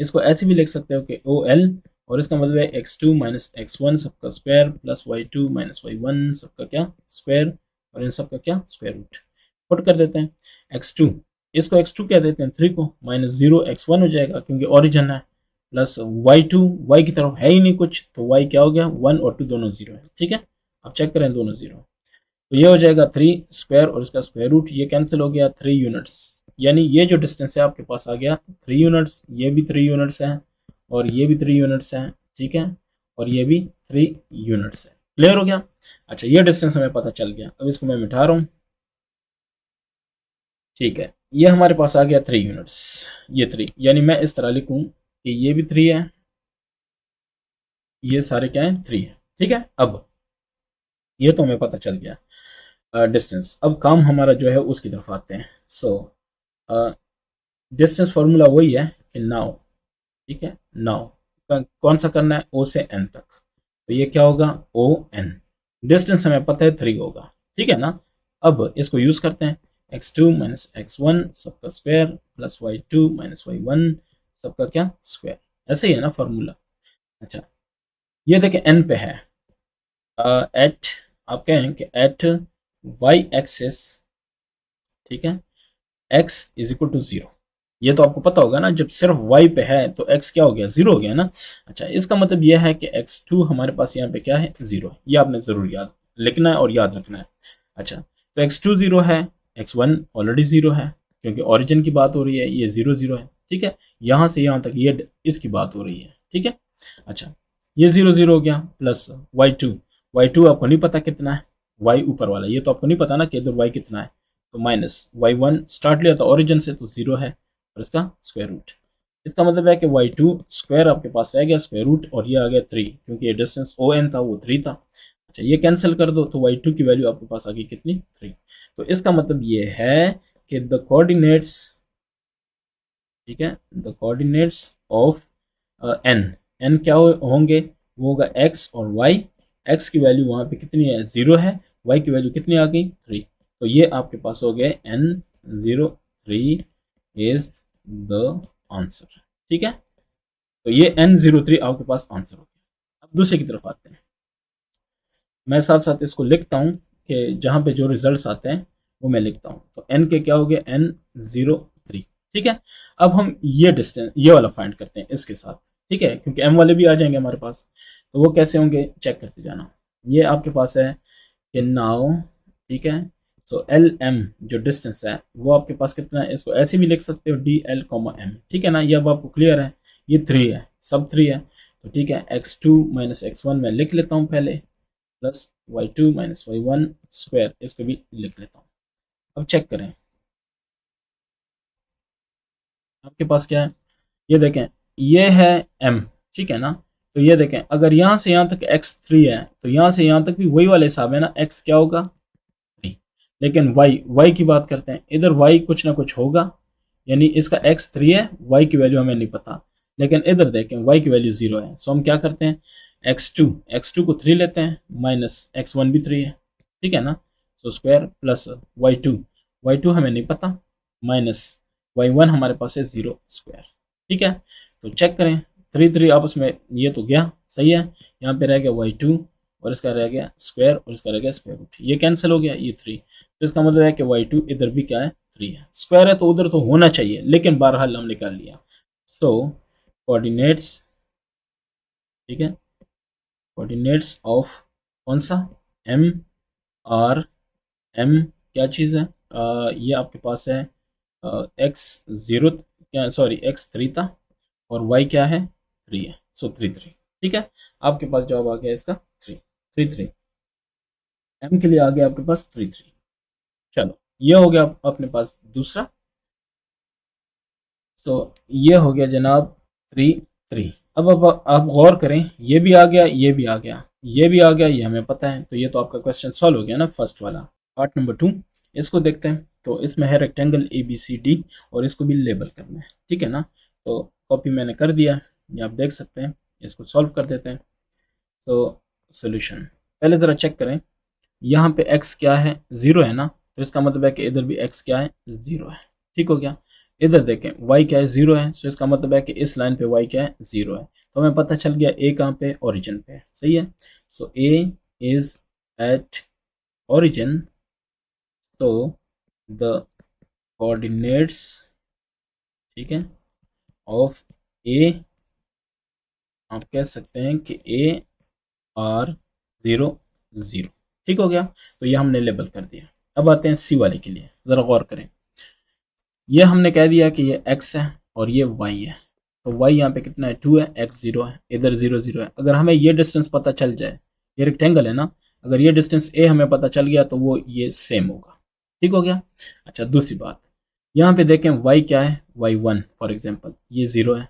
इसको ऐसे भी लिख सकते हो कि ओ एल, और इसका मतलब है x2 माइनस x1 सबका square plus y2 minus y1 सबका क्या स्क्वायर, और इन सबका क्या स्क्वायर रूट। पुट कर देते हैं x2, इसको x2 कह देते हैं 3 को, माइनस 0 x1 हो जाएगा क्योंकि ओरिजिन है, प्लस y2, y की तरफ है ही नहीं कुछ, तो y क्या हो गया 1 और 2 दोनों 0 है, ठीक है। आप चेक करें दोनों 0, तो ये हो जाएगा 3 स्क्वायर और इसका स्क्वायर रूट, ये कैंसिल हो गया 3 यूनिट्स, यानी ये जो डिस्टेंस है आपके पास आ गया 3 यूनिट्स, ये भी 3 यूनिट्स हैं, और ये भी 3 यूनिट्स हैं, ठीक है, और ये भी 3 यूनिट्स है। क्लियर हो गया। अच्छा, ये डिस्टेंस हमें पता चल गया। अब इसको मैं मिटा रहा हूँ, ठीक है। ये हमारे पास आ गया 3 यूनिट्स, ये 3, यानी मैं इस तरह लिखूं कि ये भी 3 है, ये सारे क्या है 3 है, ठीक है। अब ये तो हमें पता चल गया डिस्टेंस। अब काम हमारा जो है उसकी तरफ आते हैं। सो डिस्टेंस फॉर्मूला वही है कि नाउ, ठीक है, नाउ कौन सा करना है, ओ से एन तक, तो ये क्या होगा ओ एन, डिस्टेंस हमें पता है 3 होगा, ठीक है ना। अब इसको यूज करते हैं, x2 माइनस x1 सबका square plus y2 minus y1 सबका क्या स्क्वायर, ऐसे ही है ना फॉर्मूला। अच्छा, ये देखें n पे है, एट आप कहें कि एट y एक्सिस, ठीक है, x इज इक्वल टू 0, ये तो आपको पता होगा ना, जब सिर्फ y पे है तो x क्या हो गया 0 हो गया ना। अच्छा, इसका मतलब यह है कि x2 हमारे पास यहाँ पे क्या है 0 है, ये आपने जरूर याद लिखना है और याद रखना है। अच्छा, तो x2 0 है, x1 ऑलरेडी 0 है, क्योंकि ओरिजिन की बात हो रही है, ये 0 0 है, ठीक है। यहाँ से यहाँ तक ये इसकी बात हो रही है, ठीक है। अच्छा, ये 0 0 हो गया, प्लस y2 आपको नहीं पता कितना है, y ऊपर वाला, ये तो आपको नहीं पता ना कि इधर y कितना है, तो माइनस y1 स्टार्ट लिया था ओरिजिन से तो 0 है, और इसका स्क्वायर रूट, इसका मतलब है कि y2 स्क्वायर आपके पास रह गया स्क्वायर रूट, और ये आ गया 3, क्योंकि ये डिस्टेंस ओ एन था वो 3 था। अच्छा, ये कैंसिल कर दो तो y2 की वैल्यू आपके पास आ गई कितनी 3। तो इसका मतलब ये है कि द कोऑर्डिनेट्स, ठीक है, द कोऑर्डिनेट्स ऑफ एन क्या होंगे, वो होगा x और y, x की वैल्यू वहाँ पे कितनी है 0 है, y की वैल्यू कितनी आ गई 3, तो ये आपके पास हो गए n03 इज द आंसर, ठीक है। तो ये n03 आपके पास आंसर हो गया। अब दूसरे की तरफ आते हैं, मैं साथ साथ इसको लिखता हूँ कि जहाँ पे जो रिजल्ट्स आते हैं वो मैं लिखता हूँ। तो n के क्या हो गया n03, ठीक है। अब हम ये डिस्टेंस ये वाला फाइंड करते हैं इसके साथ, ठीक है, क्योंकि m वाले भी आ जाएंगे हमारे पास। तो वो कैसे होंगे चेक करते जाना। ये आपके पास है कि नाउ, ठीक है, सो एल एम जो डिस्टेंस है वो आपके पास कितना है, इसको ऐसे भी लिख सकते हो डी एल कॉमा एम, ठीक है ना। ये अब आपको क्लियर है, ये 3 है, सब 3 है। तो ठीक है, x2 माइनस x1 मैं लिख लेता हूँ पहले, plus y2 minus y1 square, इसको भी लिख लेता हूँ। अब चेक करें आपके पास क्या है, ये देखें, ये है m, ठीक है ना। तो ये देखें, अगर यहाँ से यहाँ तक x3 है तो यहाँ से यहाँ तक भी वही वाला हिसाब है ना, x क्या होगा 3। लेकिन y की बात करते हैं, इधर y कुछ ना कुछ होगा, यानी इसका x3 है, y की वैल्यू हमें नहीं पता। लेकिन इधर देखें y की वैल्यू 0 है, सो हम क्या करते हैं, x2 को 3 लेते हैं, माइनस x1 भी 3 है, ठीक है ना। सो स्क्वायर प्लस y2 हमें नहीं पता, माइनस y1 हमारे पास है 0 स्क्वायर, ठीक है। तो चेक करें, 3 आपस में ये तो गया, सही है। यहाँ पे रह गया y2 और इसका रह गया स्क्वायर और इसका रह गया स्क्वायर रूट, ये कैंसिल हो गया, ये 3। तो इसका मतलब है कि y2 इधर भी क्या है 3 है, स्क्वायर है तो उधर तो होना चाहिए, लेकिन बहरहाल हम निकाल लिया। सो कोऑर्डिनेट्स, ठीक है, कोऑर्डिनेट्स ऑफ कौन सा m r m क्या चीज़ है, ये आपके पास है x0, क्या सॉरी x3 था और y क्या है 3 है, सो 3 ठीक है। आपके पास जवाब आ गया इसका 3 m के लिए आ गया आपके पास 3। चलो ये हो गया अपने पास दूसरा। सो ये हो गया जनाब 3। अब आप गौर करें, ये भी आ गया, ये भी आ गया, ये भी आ गया, ये हमें पता है। तो ये तो आपका क्वेश्चन सॉल्व हो गया ना, फर्स्ट वाला। पार्ट नंबर 2 इसको देखते हैं। तो इसमें है रेक्टेंगल ABCD और इसको भी लेबल करना है, ठीक है ना। तो कॉपी मैंने कर दिया, ये आप देख सकते हैं। इसको सॉल्व कर देते हैं। तो सोल्यूशन पहले ज़रा चेक करें, यहाँ पे x क्या है 0 है ना, तो इसका मतलब है कि इधर भी x क्या है 0 है, ठीक हो गया। इधर देखें y क्या है 0 है, तो इसका मतलब है कि इस लाइन पे y क्या है 0 है। तो हमें पता चल गया a कहाँ पे, ओरिजिन पे है, सही है। सो a इज एट ओरिजिन, तो द कोऑर्डिनेट्स, ठीक है, ऑफ a, आप कह सकते हैं कि a आर 0 0, ठीक हो गया। तो ये हमने लेबल कर दिया। अब आते हैं सी वाले के लिए, ज़रा गौर करें। ये हमने कह दिया कि ये x है और ये y है। तो y यहाँ पे कितना है 2 है, x 0 है, इधर 0 0 है। अगर हमें ये डिस्टेंस पता चल जाए, ये रेक्टेंगल है ना, अगर ये डिस्टेंस a हमें पता चल गया तो वो ये सेम होगा, ठीक हो गया। अच्छा दूसरी बात, यहाँ पे देखें y क्या है, y1 फॉर एग्जांपल, ये 0 है,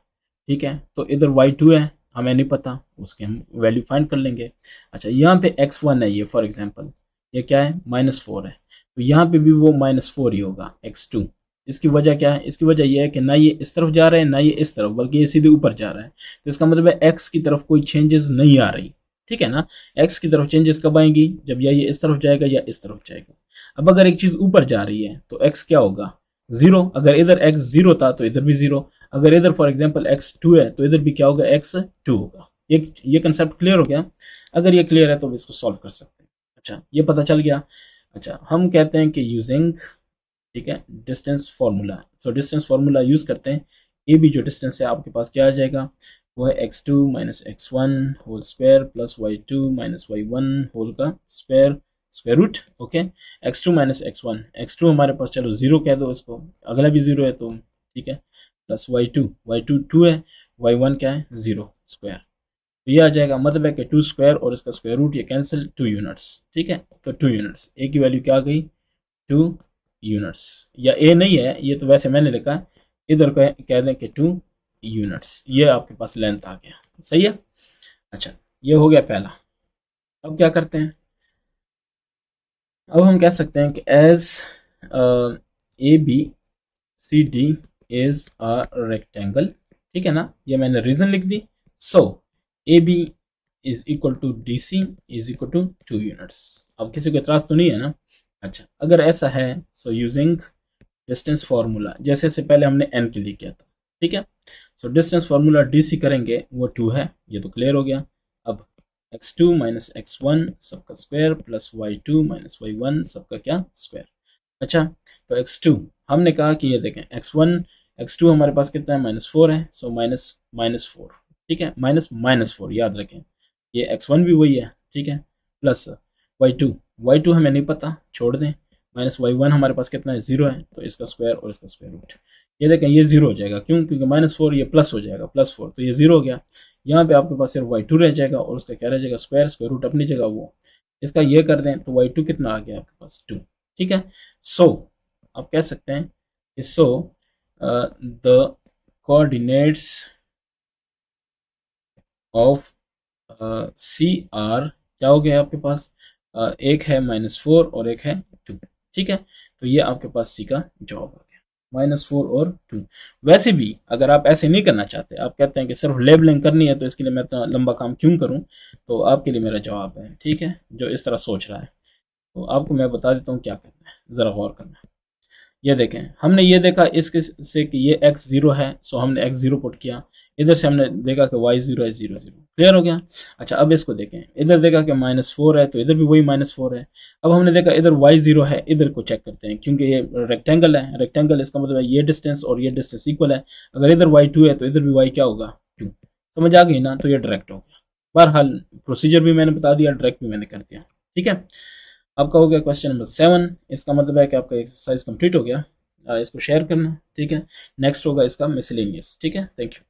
ठीक है। तो इधर y2 है, हमें नहीं पता, उसके हम वैल्यू फाइंड कर लेंगे। अच्छा यहाँ पे x1 है, ये फॉर एग्जांपल, ये क्या है -4 है, तो यहाँ पे भी वो -4 ही होगा x2। इसकी वजह क्या है, इसकी वजह यह है कि ना ये इस तरफ जा रहा है ना ये इस तरफ, बल्कि ये सीधे ऊपर जा रहा है। तो इसका मतलब है x की तरफ कोई चेंजेस नहीं आ रही, ठीक है ना। x की तरफ चेंजेस कब आएंगी, जब या ये इस तरफ जाएगा या इस तरफ जाएगा। अब अगर एक चीज ऊपर जा रही है तो x क्या होगा 0, अगर इधर x 0 था तो इधर भी 0, अगर इधर फॉर एग्जांपल x 2 है तो इधर भी क्या होगा x 2 होगा। ये कंसेप्ट क्लियर हो गया। अगर ये क्लियर है तो इसको सॉल्व कर सकते हैं। अच्छा ये पता चल गया। अच्छा हम कहते हैं कि यूजिंग, ठीक है, डिस्टेंस फार्मूला। सो डिस्टेंस फार्मूला यूज करते हैं। ए बी जो डिस्टेंस है आपके पास क्या आ जाएगा, वो है x2 minus x1 whole square plus y2 minus y1 whole का square, square root, okay. x2 minus x1 हमारे पास, चलो 0 कह दो इसको, अगला भी 0 है तो ठीक है, प्लस y2 2 है, y1 क्या है 0 स्क्वायर। तो ये आ जाएगा, मतलब है कि 2 स्क्वायर और इसका स्क्वायर रूट, ये कैंसिल, 2 यूनिट्स, ठीक है। तो 2 यूनिट्स, ए की वैल्यू क्या आ गई 2 यूनिट्स, या ए नहीं है ये तो वैसे मैंने लिखा, इधर कह दें कि 2 यूनिट्स, ये आपके पास लेंथ आ गया, सही है। अच्छा ये हो गया पहला। अब क्या करते हैं, अब हम कह सकते हैं कि as A B C D is a rectangle, ठीक है ना, ये मैंने रीजन लिख दी। So A B is equal to D C is equal to 2 units. अब किसी को एतराज तो नहीं है ना। अच्छा अगर ऐसा है, सो यूजिंग डिस्टेंस फार्मूला, जैसे से पहले हमने एन के लिए किया था, ठीक है। So distance formula D C करेंगे, वो 2 है, ये तो क्लियर हो गया। अब x2 माइनस x1 सबका square plus y2 minus y1 सबका क्या स्क्वायर। अच्छा तो x2 हमने कहा कि ये देखें x1 x2 हमारे पास कितना है -4 है, सो माइनस -4, ठीक है, माइनस माइनस 4 याद रखें, ये x1 भी वही है, ठीक है, प्लस y2 हमें नहीं पता, छोड़ दें, माइनस y1 हमारे पास कितना है, 0 है, तो इसका स्क्वायर और इसका स्क्वायर रूट, ये देखें ये 0 हो जाएगा, क्यों, क्योंकि -4 ये प्लस हो जाएगा, +4 तो ये 0 हो गया। यहाँ पे आपके पास सिर्फ y2 रह जाएगा और उसका क्या रह जाएगा, स्क्वायर रूट अपनी जगह वो, इसका ये कर दें तो y2 कितना आ गया आपके पास 2, ठीक है। सो आप कह सकते हैं कि so the coordinates of C are क्या हो गया आपके पास, एक है -4 और एक है 2, ठीक है, तो ये आपके पास सी का जवाब आ गया, -4 और 2। वैसे भी अगर आप ऐसे नहीं करना चाहते, आप कहते हैं कि सिर्फ लेबलिंग करनी है तो इसके लिए मैं इतना लंबा काम क्यों करूं, तो आपके लिए मेरा जवाब है, ठीक है, जो इस तरह सोच रहा है, तो आपको मैं बता देता हूँ क्या करना है, ज़रा गौर करना है। ये देखें, हमने ये देखा इसके से कि ये x 0 है, सो हमने x 0 पुट किया, इधर से हमने देखा कि y 0 है, 0 0, क्लियर हो गया। अच्छा, अब इसको देखें, इधर देखा कि -4 है तो इधर भी वही -4 है। अब हमने देखा इधर y 0 है, इधर को चेक करते हैं, क्योंकि ये रेक्टेंगल है, रेक्टेंगल इसका मतलब है ये डिस्टेंस और ये डिस्टेंस इक्वल है, अगर इधर y2 है तो इधर भी y क्या होगा, 2, समझ आ गई ना, तो ये डायरेक्ट हो गया। बहरहाल प्रोसीजर भी मैंने बता दिया, डायरेक्ट भी मैंने कर दिया, ठीक है। आपका हो गया क्वेश्चन नंबर 7, इसका मतलब है कि आपका एक्सरसाइज कंप्लीट हो गया, इसको शेयर करना, ठीक है। नेक्स्ट होगा इसका मिसलेनियस, ठीक है, थैंक यू।